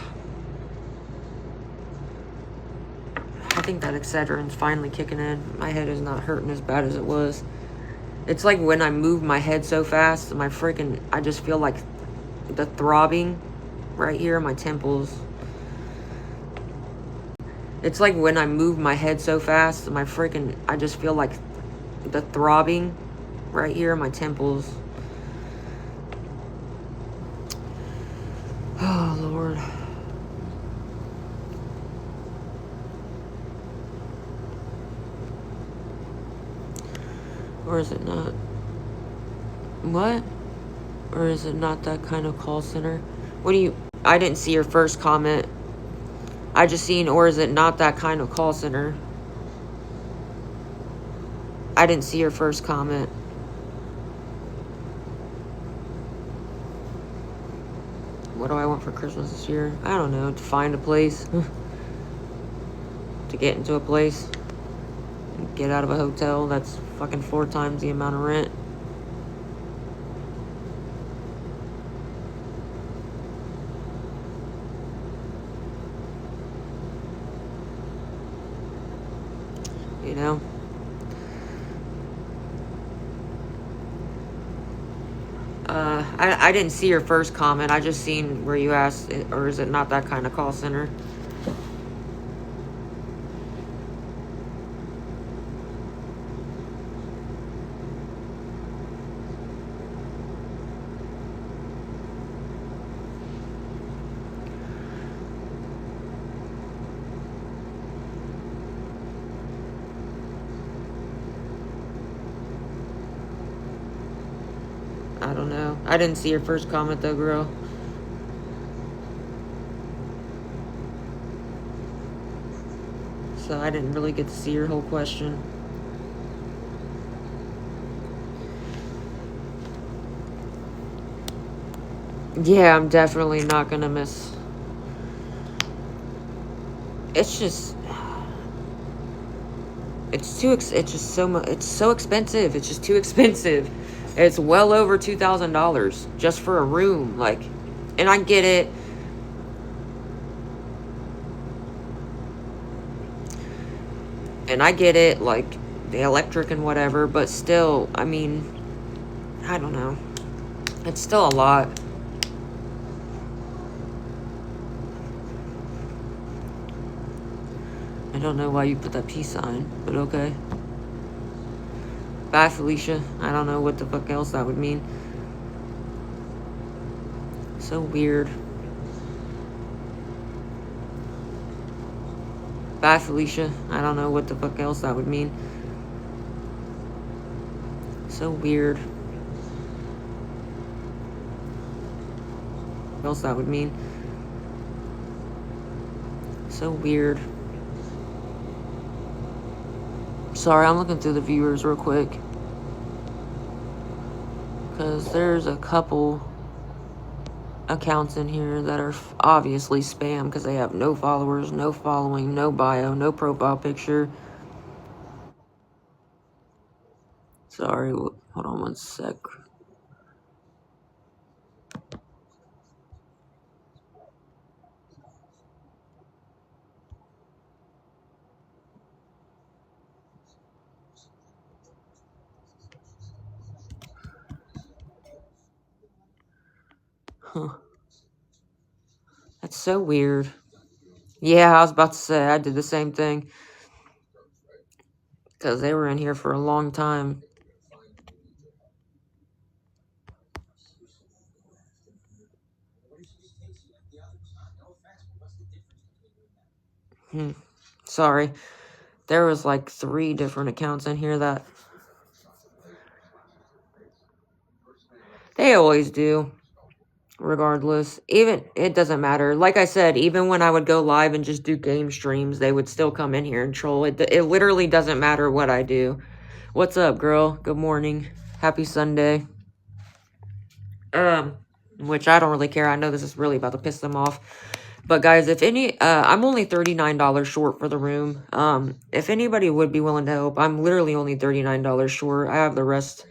think that Excedrin's finally kicking in. My head is not hurting as bad as it was. It's like when I move my head so fast, I just feel like the throbbing right here in my temples. It's like when I move my head so fast, I just feel like the throbbing right here in my temples. Oh, Lord. Or is it not? What? Or is it not that kind of call center? What do you... I didn't see your first comment. I just seen, or is it not that kind of call center? I didn't see your first comment. What do I want for Christmas this year? I don't know. To find a place. To get into a place. And get out of a hotel that's fucking 4 times the amount of rent. You know? I didn't see your first comment. I just seen where you asked, or is it not that kind of call center? I don't know. I didn't see your first comment though, girl. So I didn't really get to see your whole question. Yeah, I'm definitely not gonna miss. It's just... It's just so much. It's so expensive. It's just too expensive. It's well over $2,000 just for a room. Like, and I get it. And I get it, like, the electric and whatever, but still, I mean, I don't know. It's still a lot. I don't know why you put that peace sign, but okay. Bye, Felicia. I don't know what the fuck else that would mean. So weird. Bye, Felicia. I don't know what the fuck else that would mean. So weird. What else that would mean? So weird. Sorry, I'm looking through the viewers real quick. Because there's a couple accounts in here that are obviously spam because they have no followers, no following, no bio, no profile picture. Sorry, hold on one sec. Huh. That's so weird. Yeah, I was about to say, I did the same thing. Because they were in here for a long time. Sorry. There was like 3 different accounts in here that... They always do. Regardless. Even, it doesn't matter. Like I said, even when I would go live and just do game streams, they would still come in here and troll. It literally doesn't matter what I do. What's up, girl? Good morning. Happy Sunday. Which I don't really care. I know this is really about to piss them off. But guys, if any, I'm only $39 short for the room. If anybody would be willing to help, I'm literally only $39 short. I have the rest.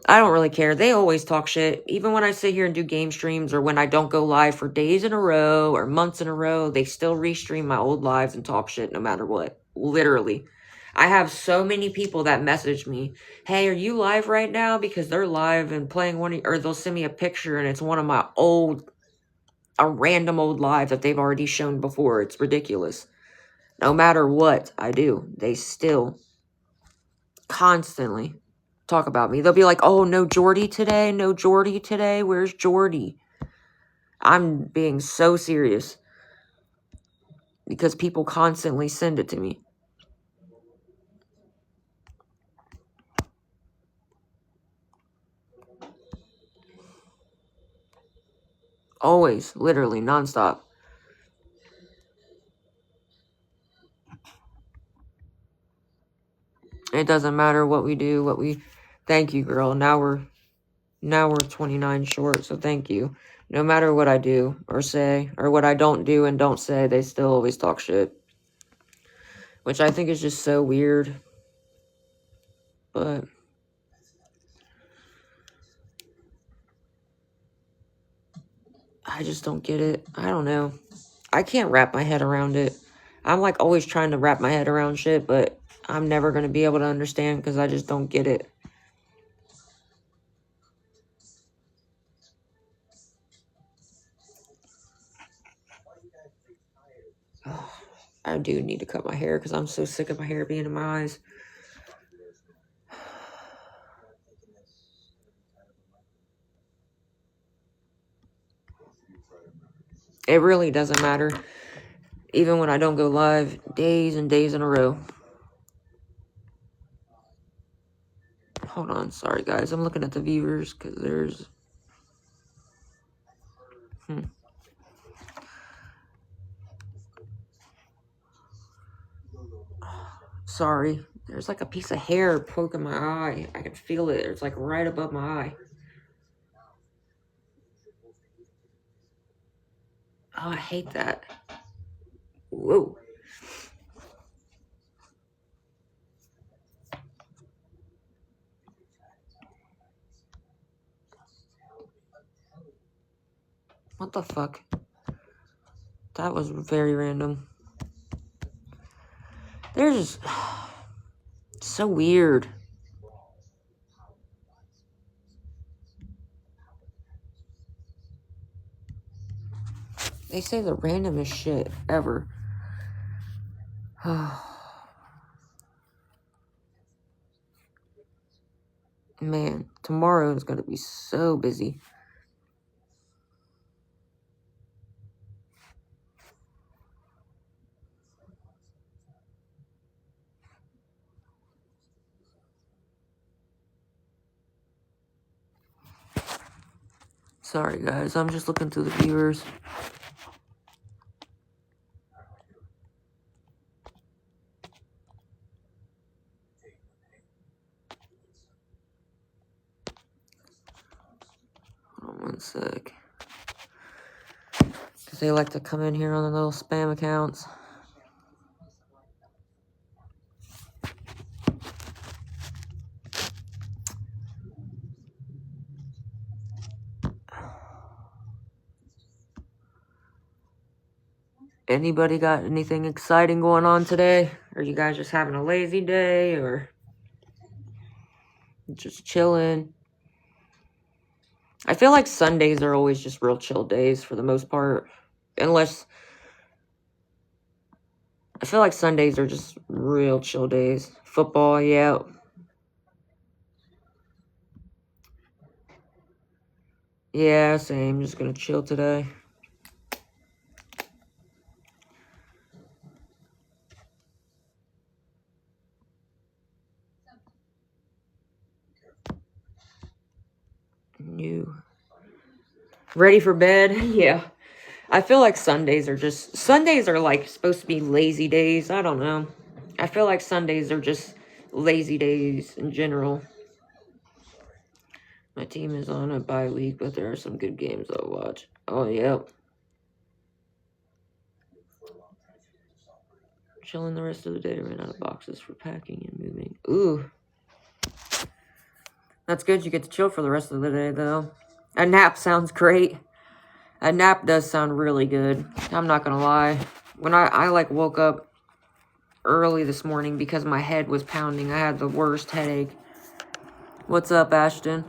I don't really care. They always talk shit. Even when I sit here and do game streams or when I don't go live for days in a row or months in a row, they still restream my old lives and talk shit no matter what. Literally. I have so many people that message me, hey, are you live right now? Because they're live and playing or they'll send me a picture and it's one of my a random old live that they've already shown before. It's ridiculous. No matter what I do, they still constantly talk about me. They'll be like, oh, no Jordy today? No Jordy today? Where's Jordy? I'm being so serious. Because people constantly send it to me. Always, literally, nonstop. It doesn't matter what we do, thank you, girl. Now we're 29 short, so thank you. No matter what I do or say, or what I don't do and don't say, they still always talk shit. Which I think is just so weird. But I just don't get it. I don't know. I can't wrap my head around it. I'm like always trying to wrap my head around shit, but I'm never going to be able to understand because I just don't get it. I do need to cut my hair because I'm so sick of my hair being in my eyes. It really doesn't matter. Even when I don't go live days and days in a row. Hold on. Sorry, guys. I'm looking at the viewers because there's... Sorry. There's like a piece of hair poking my eye. I can feel it. It's like right above my eye. Oh, I hate that. Whoa. What the fuck? That was very random. They're just... so weird. They say the randomest shit ever. Man, tomorrow is going to be so busy. Sorry, guys. I'm just looking through the viewers. Hold on one sec. Because they like to come in here on the little spam accounts. Anybody got anything exciting going on today? Or you guys just having a lazy day? Or just chilling? I feel like Sundays are always just real chill days for the most part. Unless... I feel like Sundays are just real chill days. Football, yeah. Yeah, same. Just gonna chill today. New. Ready for bed? Yeah. I feel like Sundays are like supposed to be lazy days. I don't know. I feel like Sundays are just lazy days in general. My team is on a bye week, but there are some good games I'll watch. Oh, yep. Chilling the rest of the day. Ran out of boxes for packing and moving. Ooh. That's good. You get to chill for the rest of the day, though. A nap sounds great. A nap does sound really good. I'm not gonna lie. When I like woke up early this morning because my head was pounding. I had the worst headache. What's up, Ashton?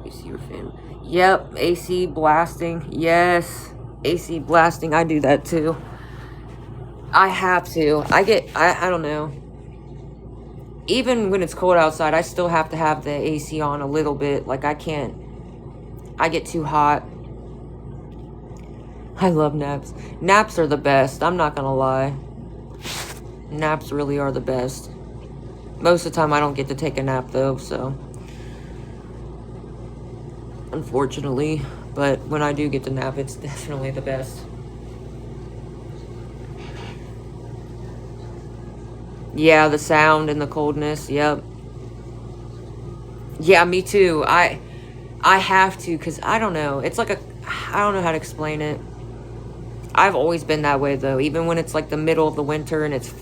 You see your family. Yep, AC blasting. Yes. AC blasting. I do that too. I have to. I don't know. Even when it's cold outside, I still have to have the AC on a little bit. Like, I get too hot. I love naps. Naps are the best. I'm not gonna lie. Naps really are the best. Most of the time, I don't get to take a nap, though, so. Unfortunately. But when I do get to nap, it's definitely the best. Yeah, the sound and the coldness. Yep. Yeah, me too. I have to, because I don't know. It's like I don't know how to explain it. I've always been that way, though. Even when it's like the middle of the winter and it's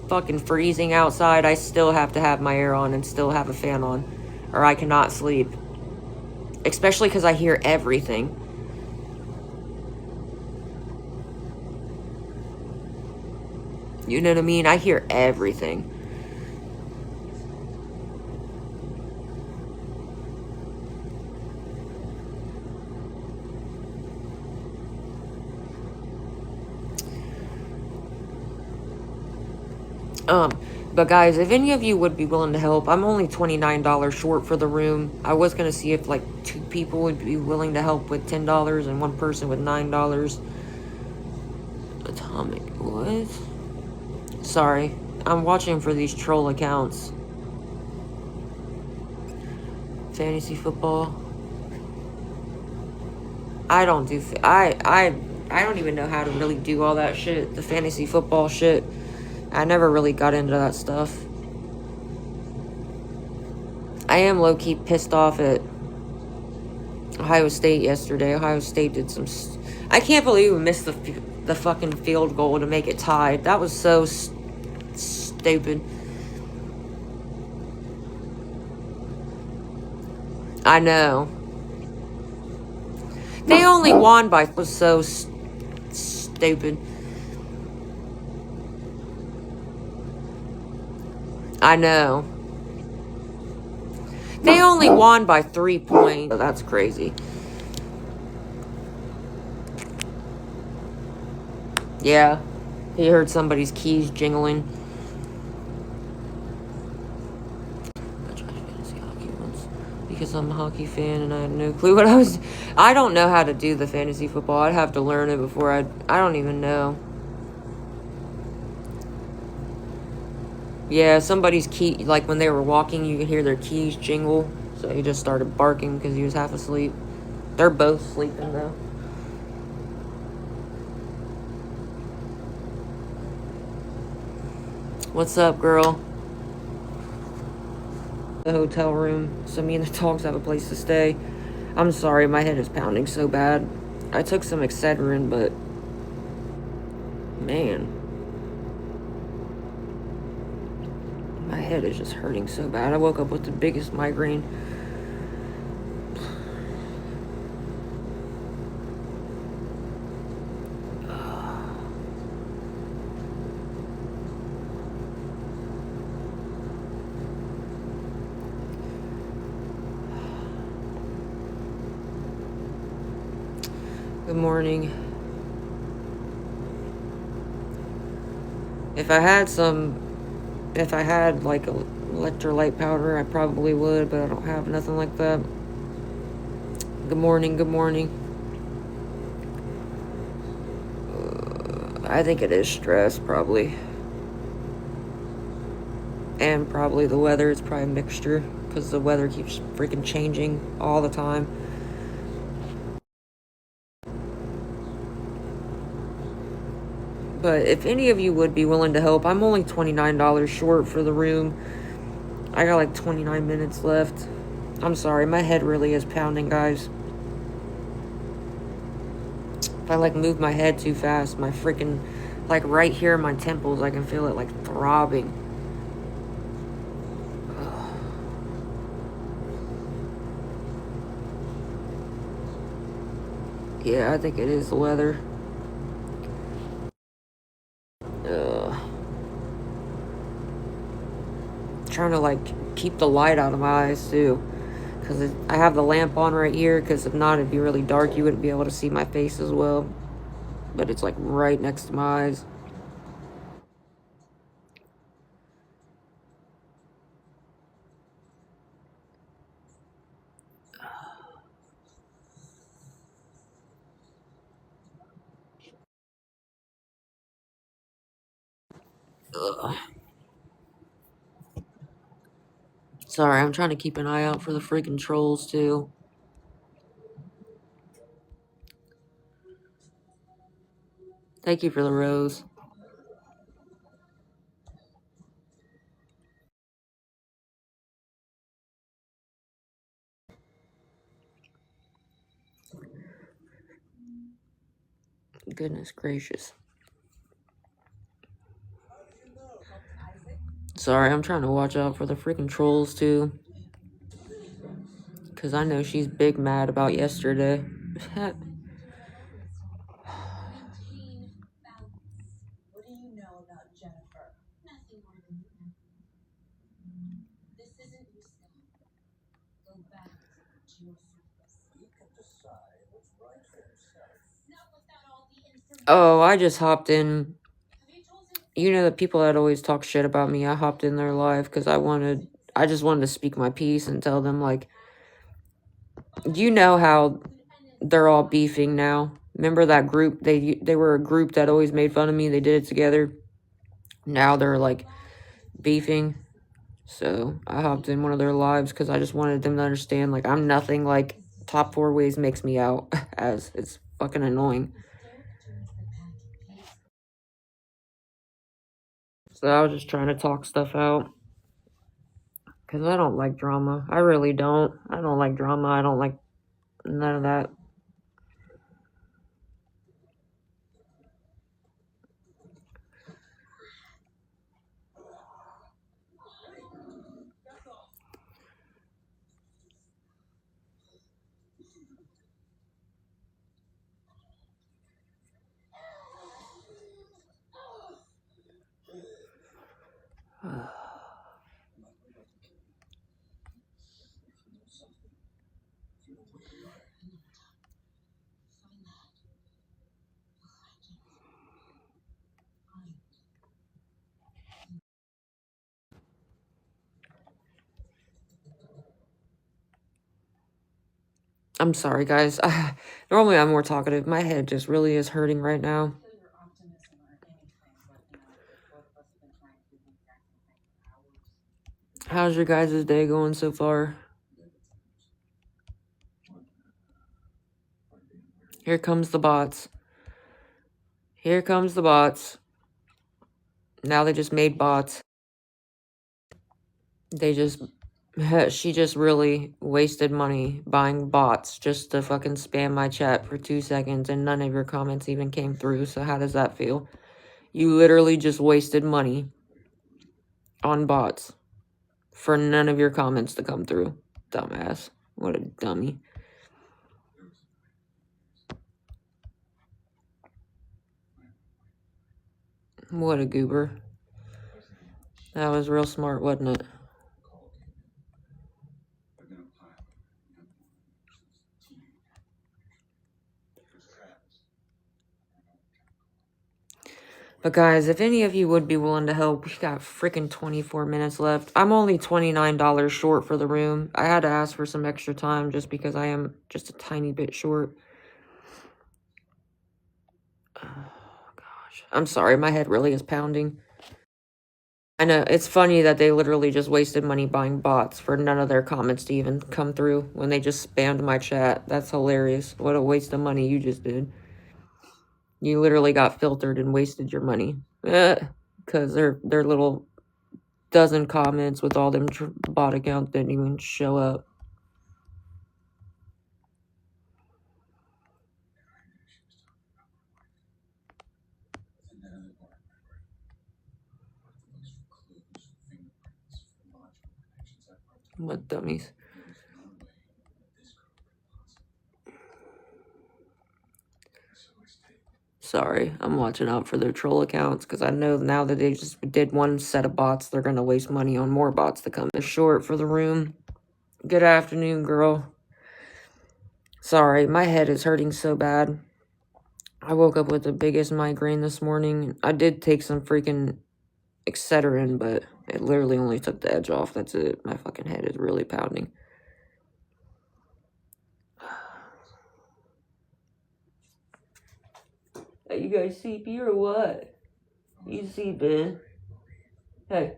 fucking freezing outside, I still have to have my air on and still have a fan on, or I cannot sleep. Especially because I hear everything. You know what I mean? I hear everything. But guys, if any of you would be willing to help, I'm only $29 short for the room. I was going to see if like 2 people would be willing to help with $10 and 1 person with $9. Atomic, what? Sorry, I'm watching for these troll accounts. Fantasy football. I don't do, I don't even know how to really do all that shit, the fantasy football shit. I never really got into that stuff. I am low-key pissed off at Ohio State yesterday. Ohio State did some... I can't believe we missed the fucking field goal to make it tied. That was so stupid. I know. They only won by... was so stupid. I know. They only won by 3 points. That's crazy. Yeah. He heard somebody's keys jingling. I tried fantasy hockey once because I'm a hockey fan and I had no clue what I was... I don't know how to do the fantasy football. I'd have to learn it before I don't even know. Yeah, somebody's key, like when they were walking, you could hear their keys jingle. So he just started barking because he was half asleep. They're both sleeping though. What's up, girl? The hotel room, so me and the dogs have a place to stay. I'm sorry, my head is pounding so bad. I took some Excedrin, but man. My head is just hurting so bad. I woke up with the biggest migraine. Good morning. If I had like a electrolyte powder, I probably would, but I don't have nothing like that. Good morning, good morning. I think it is stress, probably. And probably the weather. It's probably a mixture, because the weather keeps freaking changing all the time. But if any of you would be willing to help, I'm only $29 short for the room. I got like 29 minutes left. I'm sorry, my head really is pounding, guys. If I like move my head too fast, my freaking, like right here in my temples, I can feel it like throbbing. Ugh. Yeah, I think it is the weather. Trying to like keep the light out of my eyes too, because I have the lamp on right here, because if not it'd be really dark, you wouldn't be able to see my face as well. but it's like right next to my eyes. Ugh. Sorry, I'm trying to keep an eye out for the freaking trolls too. Thank you for the rose. Goodness gracious. Sorry, I'm trying to watch out for the freaking trolls too. Because I know she's big mad about yesterday. Oh, I just hopped in. You know, the people that always talk shit about me, I hopped in their live because I just wanted to speak my piece and tell them, like, you know how they're all beefing now. Remember that group? They were a group that always made fun of me. They did it together. Now they're, like, beefing. So I hopped in one of their lives because I just wanted them to understand, like, I'm nothing like Top 4 Ways makes me out as. It's fucking annoying. So I was just trying to talk stuff out. Because I don't like drama. I really don't. I don't like drama. I don't like none of that. I'm sorry, guys. Normally I'm more talkative. My head just really is hurting right now. How's your guys' day going so far? Here comes the bots. Here comes the bots. Now they just made bots. She just really wasted money buying bots just to fucking spam my chat for 2 seconds and none of your comments even came through. So how does that feel? You literally just wasted money on bots for none of your comments to come through. Dumbass. What a dummy. What a goober. That was real smart, wasn't it? But guys, if any of you would be willing to help, we got freaking 24 minutes left. I'm only $29 short for the room. I had to ask for some extra time just because I am just a tiny bit short. Oh, gosh. I'm sorry, my head really is pounding. I know, it's funny that they literally just wasted money buying bots for none of their comments to even come through when they just spammed my chat. That's hilarious. What a waste of money you just did. You literally got filtered and wasted your money. Because their little dozen comments with all them bot accounts didn't even show up. What dummies. Sorry, I'm watching out for their troll accounts because I know now that they just did one set of bots, they're going to waste money on more bots to come. They're short for the room. Good afternoon, girl. Sorry, my head is hurting so bad. I woke up with the biggest migraine this morning. I did take some freaking Excedrin, but it literally only took the edge off. That's it. My fucking head is really pounding. Hey, you guys sleepy or what? You sleeping? Hey.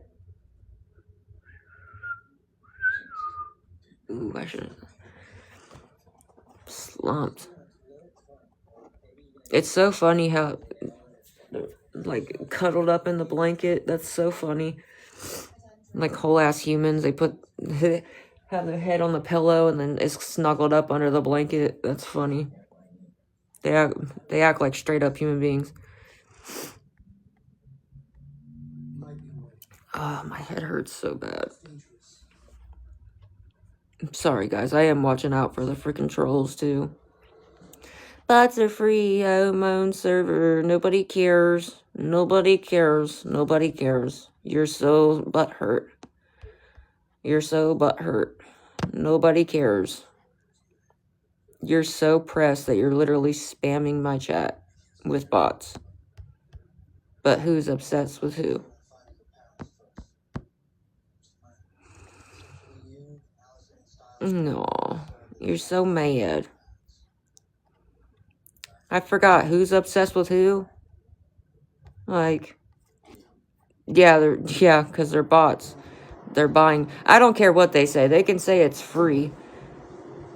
Ooh, I should have slumped. It's so funny how they're, like, cuddled up in the blanket. That's so funny. Like whole ass humans, they have their head on the pillow and then it's snuggled up under the blanket. That's funny. They act like straight up human beings. Oh, my head hurts so bad. I'm sorry, guys. I am watching out for the freaking trolls too. Bots are free. I own my own server. Nobody cares. Nobody cares. Nobody cares. You're so butthurt. You're so butthurt. Nobody cares. You're so pressed that you're literally spamming my chat with bots. But who's obsessed with who? No, you're so mad. I forgot who's obsessed with who. Like, yeah, because they're bots. They're buying. I don't care what they say. They can say it's free,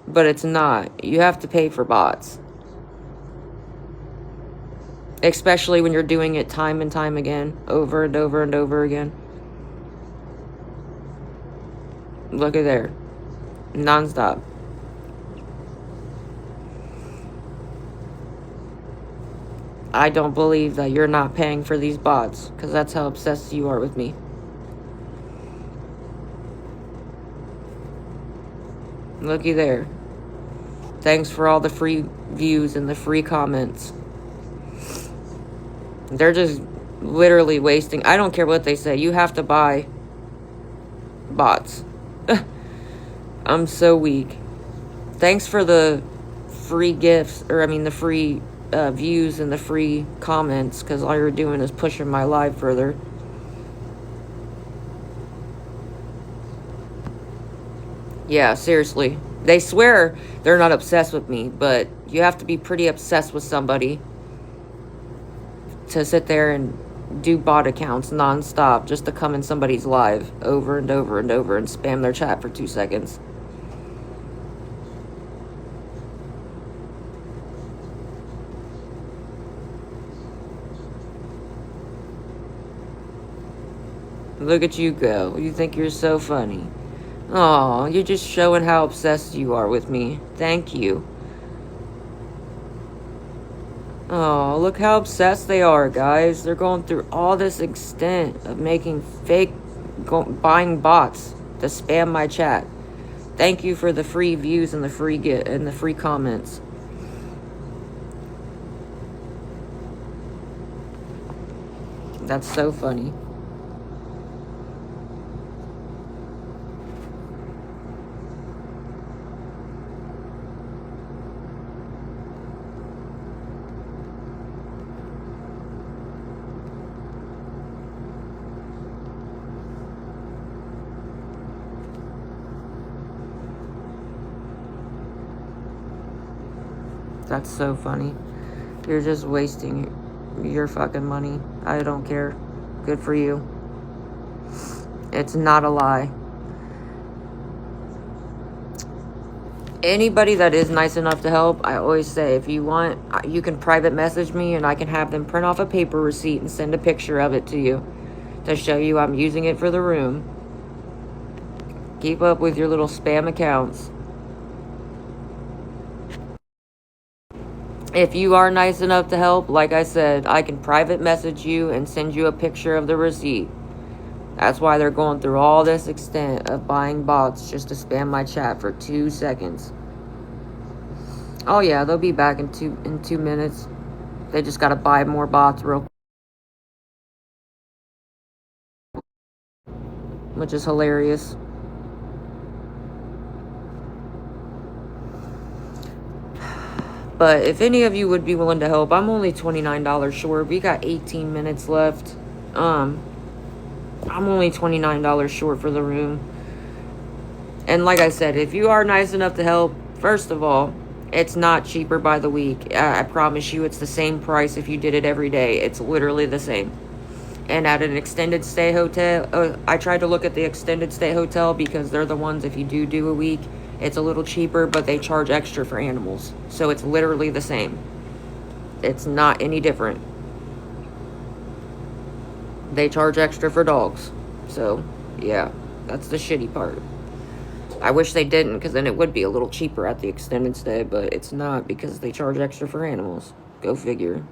but it's not. You have to pay for bots. Especially when you're doing it time and time again, over and over and over again. Look at there. Non-stop. I don't believe that you're not paying for these bots, because that's how obsessed you are with me. Looky there. Thanks for all the free views and the free comments. They're just literally wasting. I don't care what they say. You have to buy bots. I'm so weak. Thanks for the free gifts, the free views and the free comments, because all you're doing is pushing my live further. Yeah, seriously. They swear they're not obsessed with me, but you have to be pretty obsessed with somebody to sit there and do bot accounts non-stop just to come in somebody's live over and over and over and spam their chat for 2 seconds. Look at you go. You think you're so funny. Oh, you're just showing how obsessed you are with me. Thank you. Oh, look how obsessed they are, guys. They're going through all this extent of making fake, buying bots to spam my chat. Thank you for the free views and the free comments. That's so funny. That's so funny. You're just wasting your fucking money. I don't care. Good for you. It's not a lie. Anybody that is nice enough to help, I always say, if you want, you can private message me and I can have them print off a paper receipt and send a picture of it to you to show you I'm using it for the room. Keep up with your little spam accounts. If you are nice enough to help, like I said, I can private message you and send you a picture of the receipt. That's why they're going through all this extent of buying bots just to spam my chat for 2 seconds. Oh yeah, they'll be back in 2 minutes. They just gotta buy more bots real quick. Which is hilarious. But if any of you would be willing to help, I'm only $29 short. We got 18 minutes left. I'm only $29 short for the room. And like I said, if you are nice enough to help, first of all, it's not cheaper by the week. I promise you it's the same price if you did it every day. It's literally the same. And at an extended stay hotel, I tried to look at the extended stay hotel because they're the ones, if you do a week, it's a little cheaper, but they charge extra for animals. So it's literally the same. It's not any different. They charge extra for dogs. So, yeah, that's the shitty part. I wish they didn't, because then it would be a little cheaper at the extended stay, but it's not because they charge extra for animals. Go figure.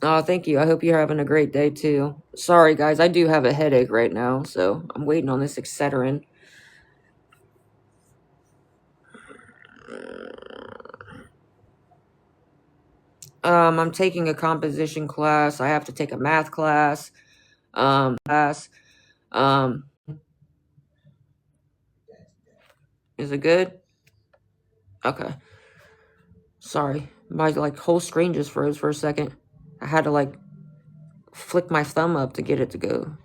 Oh, thank you. I hope you're having a great day, too. Sorry, guys, I do have a headache right now, so I'm waiting on this Excedrin. I'm taking a composition class. I have to take a math class. Is it good? Okay. Sorry. My, whole screen just froze for a second. I had to, flick my thumb up to get it to go.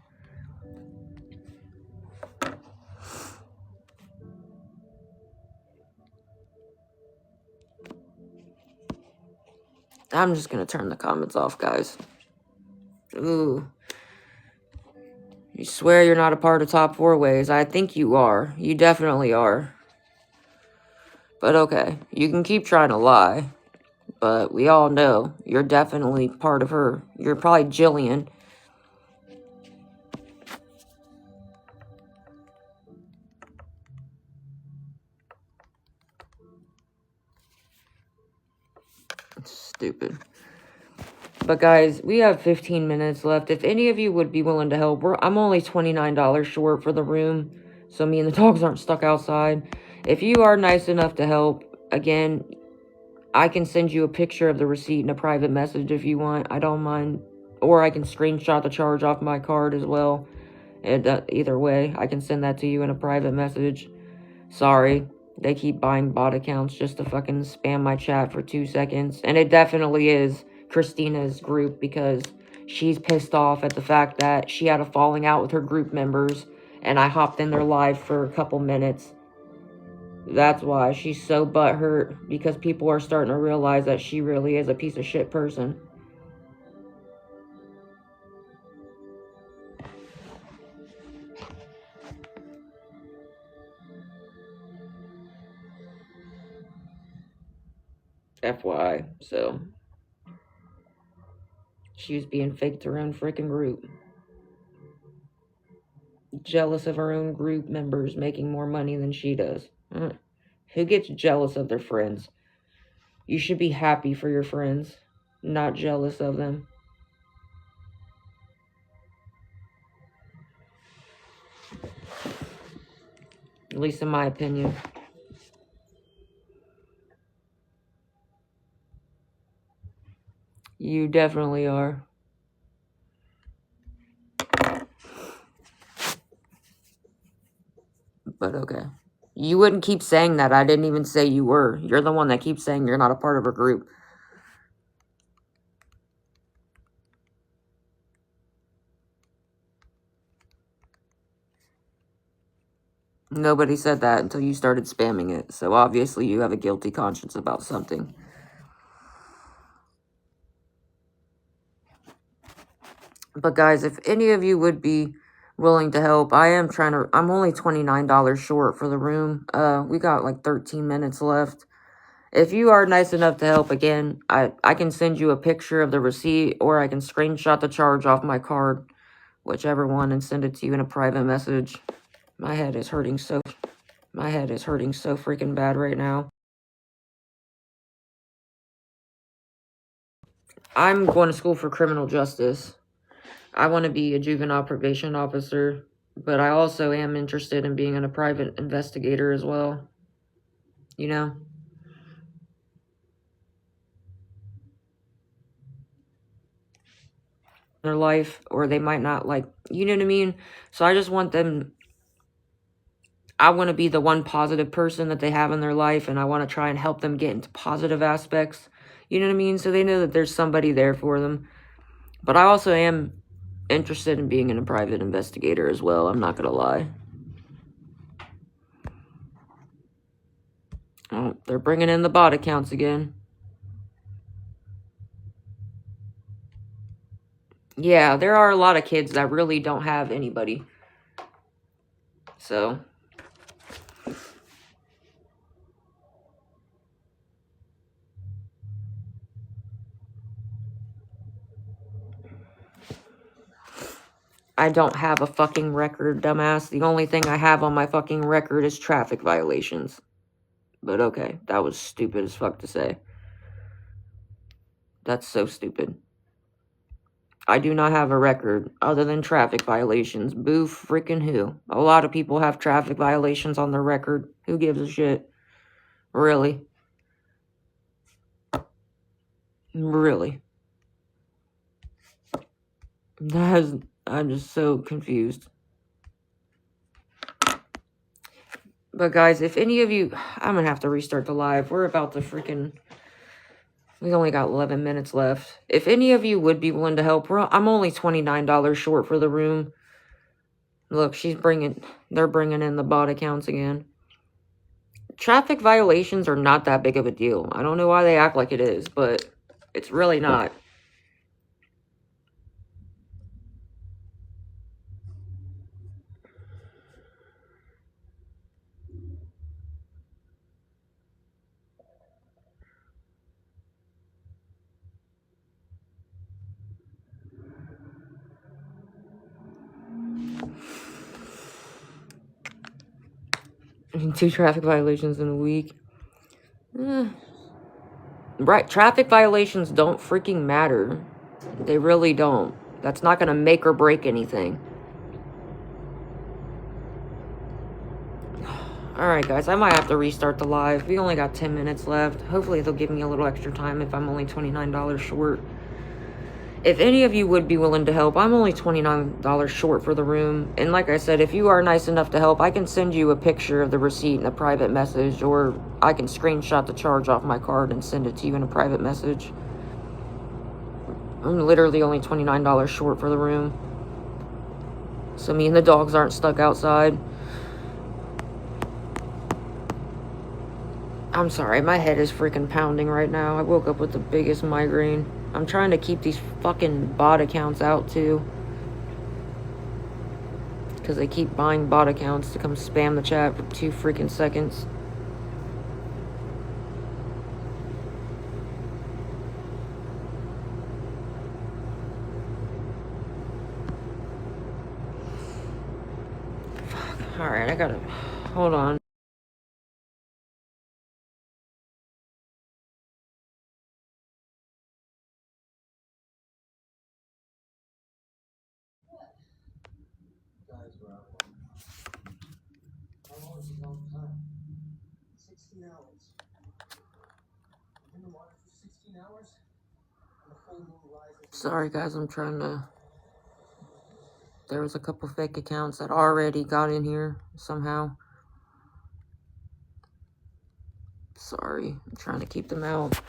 I'm just gonna turn the comments off, guys. Ooh. You swear you're not a part of Top 4 Ways? I think you are. You definitely are. But okay, you can keep trying to lie. But we all know you're definitely part of her. You're probably Jillian. Stupid. But guys, we have 15 minutes left. If any of you would be willing to help, I'm only $29 short for the room, so me and the dogs aren't stuck outside. If you are nice enough to help, again, I can send you a picture of the receipt in a private message if you want. I don't mind. Or I can screenshot the charge off my card as well. And either way, I can send that to you in a private message. Sorry. They keep buying bot accounts just to fucking spam my chat for 2 seconds. And it definitely is Christina's group because she's pissed off at the fact that she had a falling out with her group members. And I hopped in their live for a couple minutes. That's why she's so butthurt, because people are starting to realize that she really is a piece of shit person. FYI, so she was being fake to her own freaking group. Jealous of her own group members making more money than she does. Who gets jealous of their friends? You should be happy for your friends, not jealous of them. At least in my opinion. You definitely are. But okay. You wouldn't keep saying that. I didn't even say you were. You're the one that keeps saying you're not a part of a group. Nobody said that until you started spamming it. So obviously you have a guilty conscience about something. But guys, if any of you would be willing to help, I'm only $29 short for the room. We got 13 minutes left. If you are nice enough to help, again, I can send you a picture of the receipt, or I can screenshot the charge off my card, whichever one, and send it to you in a private message. My head is hurting so freaking bad right now. I'm going to school for criminal justice. I want to be a juvenile probation officer, but I also am interested in being a private investigator as well. You know? Their life, or they might not you know what I mean? So I just want them I want to be the one positive person that they have in their life, and I want to try and help them get into positive aspects. You know what I mean? So they know that there's somebody there for them. But I also am interested in being a private investigator as well. I'm not going to lie. Oh, they're bringing in the bot accounts again. Yeah, there are a lot of kids that really don't have anybody. So I don't have a fucking record, dumbass. The only thing I have on my fucking record is traffic violations. But okay, that was stupid as fuck to say. That's so stupid. I do not have a record other than traffic violations. Boo freaking who. A lot of people have traffic violations on their record. Who gives a shit? Really? Really? I'm just so confused. But guys, if any of you... I'm gonna have to restart the live. We're about to freaking... We only got 11 minutes left. If any of you would be willing to help, I'm only $29 short for the room. Look, they're bringing in the bot accounts again. Traffic violations are not that big of a deal. I don't know why they act like it is, but it's really not. Two traffic violations in a week. Right, traffic violations don't freaking matter. They really don't. That's not going to make or break anything. Alright guys, I might have to restart the live. We only got 10 minutes left. Hopefully they'll give me a little extra time if I'm only $29 short. If any of you would be willing to help, I'm only $29 short for the room. And like I said, if you are nice enough to help, I can send you a picture of the receipt in a private message, or I can screenshot the charge off my card and send it to you in a private message. I'm literally only $29 short for the room. So me and the dogs aren't stuck outside. I'm sorry, my head is freaking pounding right now. I woke up with the biggest migraine. I'm trying to keep these fucking bot accounts out too. Because they keep buying bot accounts to come spam the chat for 2 freaking seconds. Fuck. Alright, I gotta... Hold on. Sorry guys, I'm trying to... There was a couple fake accounts that already got in here somehow. Sorry, I'm trying to keep them out.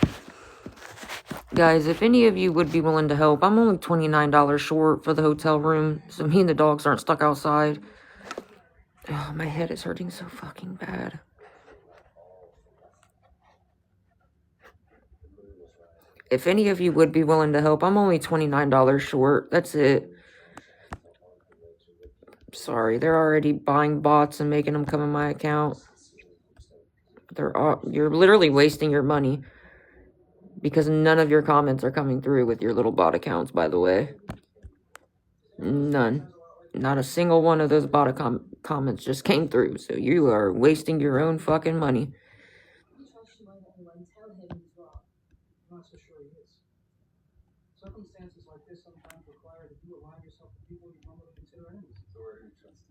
Guys, if any of you would be willing to help, I'm only $29 short for the hotel room, so me and the dogs aren't stuck outside. Oh, my head is hurting so fucking bad. If any of you would be willing to help, I'm only $29 short. That's it. Sorry, they're already buying bots and making them come in my account. You're literally wasting your money. Because none of your comments are coming through with your little bot accounts, by the way. None. Not a single one of those bot comments just came through. So you are wasting your own fucking money.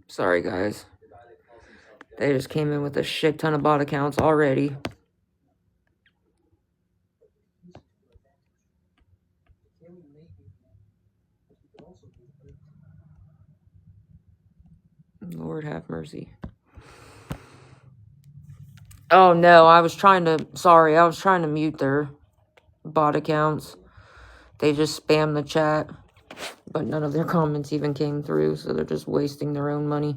Sorry, guys. They just came in with a shit ton of bot accounts already. Lord have mercy. Oh no, I was trying to mute their bot accounts. They just spam the chat, but none of their comments even came through, so they're just wasting their own money.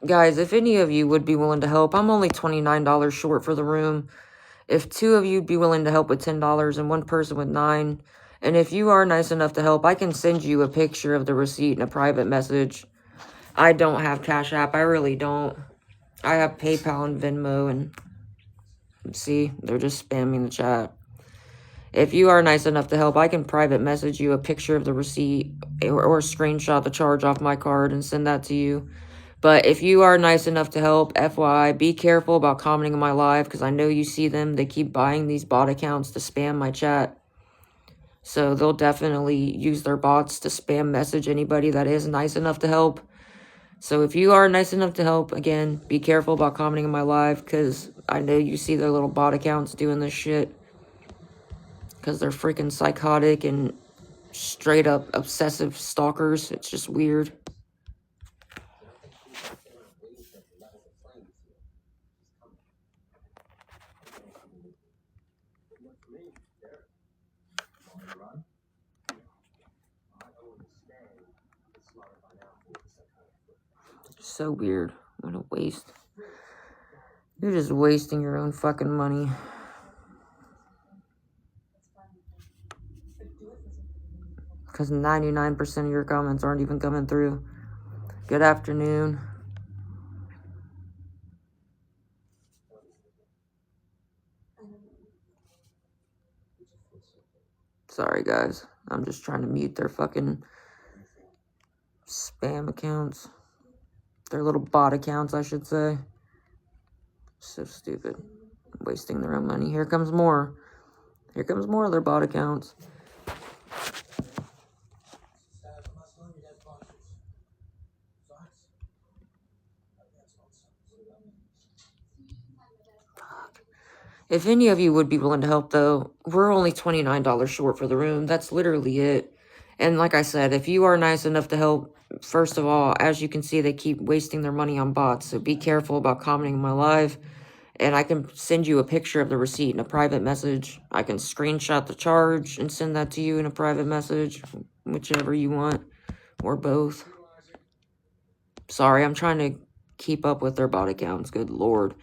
Guys, if any of you would be willing to help, I'm only $29 short for the room. If 2 of you'd be willing to help with $10 and 1 person with $9, and if you are nice enough to help, I can send you a picture of the receipt in a private message. I don't have Cash App. I really don't. I have PayPal and Venmo, and see, they're just spamming the chat. If you are nice enough to help, I can private message you a picture of the receipt or screenshot the charge off my card and send that to you. But if you are nice enough to help, FYI, be careful about commenting on my live because I know you see them. They keep buying these bot accounts to spam my chat. So they'll definitely use their bots to spam message anybody that is nice enough to help. So if you are nice enough to help, again, be careful about commenting on my live because I know you see their little bot accounts doing this shit. Because they're freaking psychotic and straight up obsessive stalkers. It's just weird. So weird. What a waste. You're just wasting your own fucking money. Because 99% of your comments aren't even coming through. Good afternoon. Sorry, guys. I'm just trying to mute their fucking spam accounts. Their little bot accounts, I should say. So stupid. Wasting their own money. Here comes more. Here comes more of their bot accounts. If any of you would be willing to help, though, we're only $29 short for the room. That's literally it. And like I said, if you are nice enough to help, first of all, as you can see, they keep wasting their money on bots. So be careful about commenting on my live. And I can send you a picture of the receipt in a private message. I can screenshot the charge and send that to you in a private message, whichever you want, or both. Sorry, I'm trying to keep up with their bot accounts. Good Lord.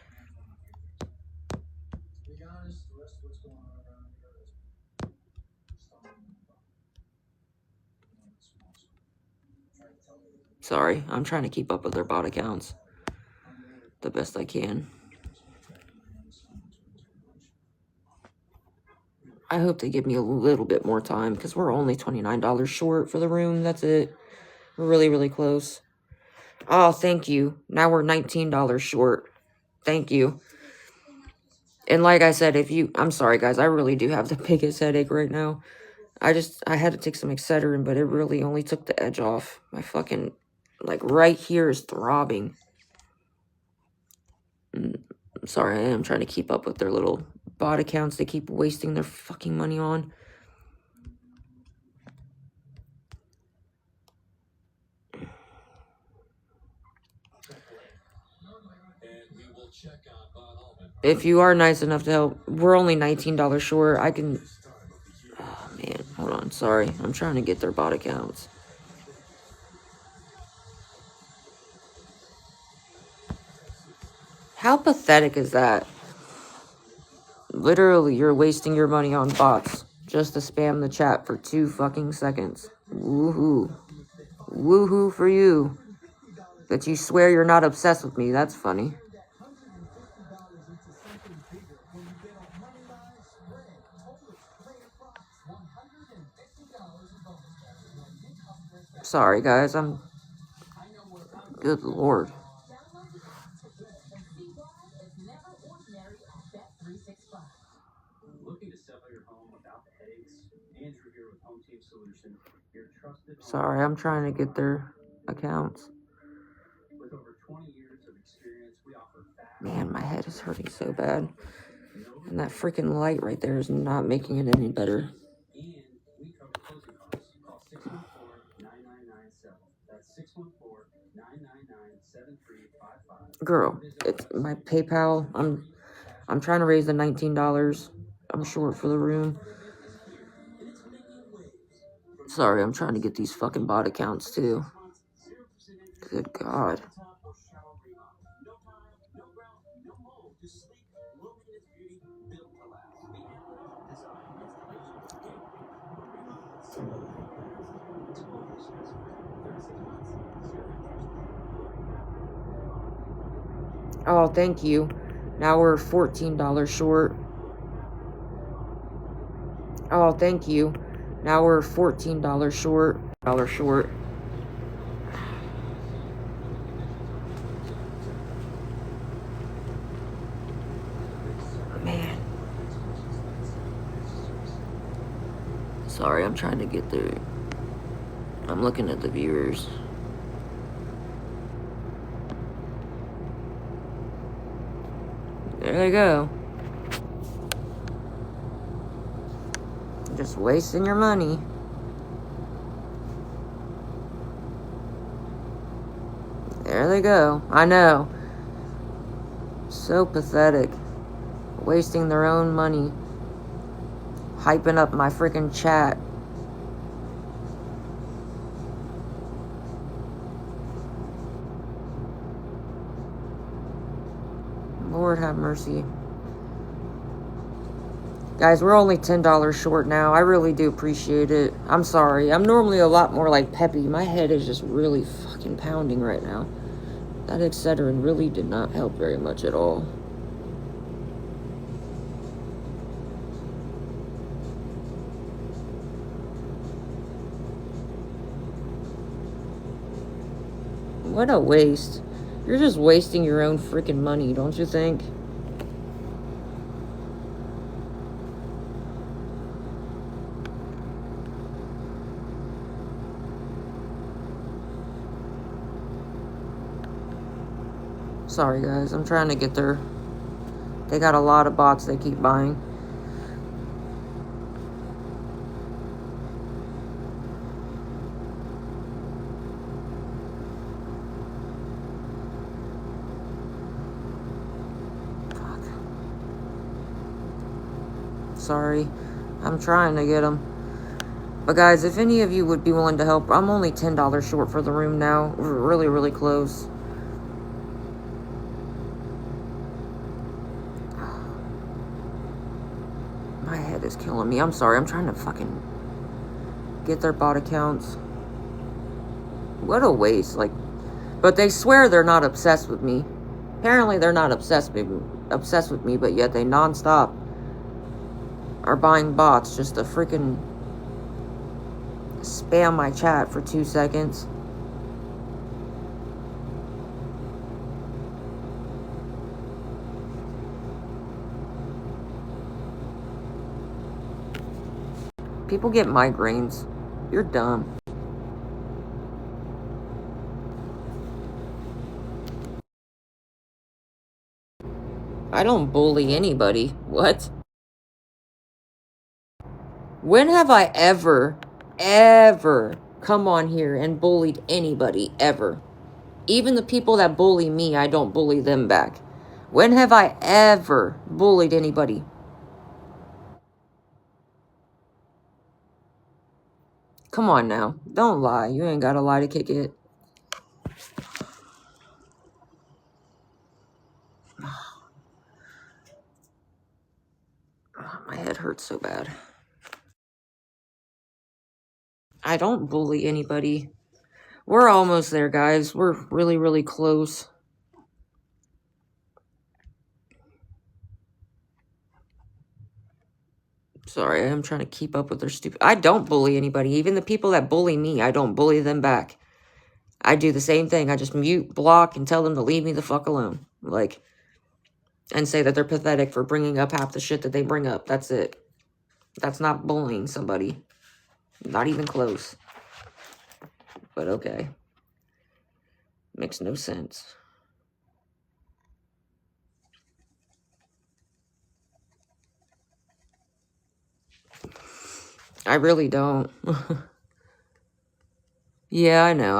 Sorry, I'm trying to keep up with their bot accounts the best I can. I hope they give me a little bit more time because we're only $29 short for the room. That's it. We're really, really close. Oh, thank you. Now we're $19 short. Thank you. And like I said, I'm sorry, guys. I really do have the biggest headache right now. I had to take some Excedrin, but it really only took the edge off. My fucking, like, right here is throbbing. I'm sorry, I am trying to keep up with their little bot accounts they keep wasting their fucking money on. If you are nice enough to help, we're only $19 short. I can... Oh, man. Hold on. Sorry. I'm trying to get their bot accounts. How pathetic is that? Literally, you're wasting your money on bots just to spam the chat for 2 fucking seconds. Woohoo. Woohoo for you. But you swear you're not obsessed with me. That's funny. Sorry, guys. Good Lord. Sorry, I'm trying to get their accounts. Man, my head is hurting so bad. And that freaking light right there is not making it any better. Girl, it's my PayPal. I'm trying to raise the $19. I'm short for the room. Sorry, I'm trying to get these fucking bot accounts too. Good God. Oh, thank you. Now we're $14 short. Oh, thank you. Now we're $14 short. Dollar short. Man. Sorry, I'm trying to get through. I'm looking at the viewers. There they go. Just wasting your money. There they go. I know. So pathetic. Wasting their own money. Hyping up my freaking chat. Lord have mercy. Guys, we're only $10 short now. I really do appreciate it. I'm sorry. I'm normally a lot more like peppy. My head is just really fucking pounding right now. That Excedrin really did not help very much at all. What a waste. You're just wasting your own freaking money, don't you think? Sorry, guys. I'm trying to get their... They got a lot of bots they keep buying. Fuck. Sorry. I'm trying to get them. But guys, if any of you would be willing to help, I'm only $10 short for the room now. We're really, really close. My head is killing me. I'm sorry. I'm trying to fucking get their bot accounts. What a waste. Like, but they swear they're not obsessed with me. Apparently they're not obsessed with me, but yet they nonstop are buying bots just to freaking spam my chat for 2 seconds. People get migraines. You're dumb. I don't bully anybody. What? When have I ever come on here and bullied anybody, ever? Even the people that bully me, I don't bully them back. When have I ever bullied anybody? Come on now. Don't lie. You ain't gotta lie to kick it. My head hurts so bad. I don't bully anybody. We're almost there, guys. We're really, really close. Sorry, I'm trying to keep up with their stupid... I don't bully anybody. Even the people that bully me, I don't bully them back. I do the same thing. I just mute, block, and tell them to leave me the fuck alone. Like, and say that they're pathetic for bringing up half the shit that they bring up. That's it. That's not bullying somebody. Not even close. But okay. Makes no sense. I really don't. Yeah, I know.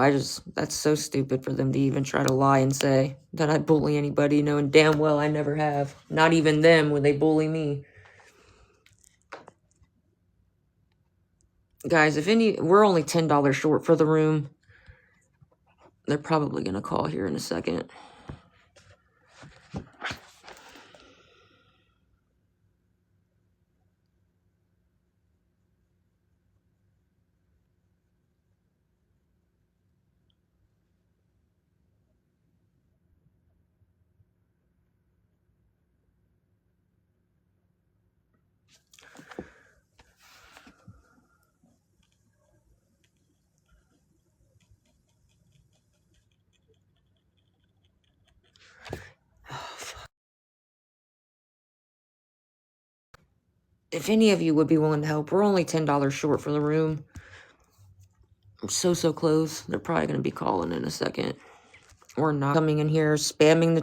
That's so stupid for them to even try to lie and say that I bully anybody, knowing damn well I never have. Not even them when they bully me. Guys, we're only $10 short for the room. They're probably going to call here in a second. If any of you would be willing to help, we're only $10 short for the room. I'm so close. They're probably going to be calling in a second. Or not coming in here, spamming the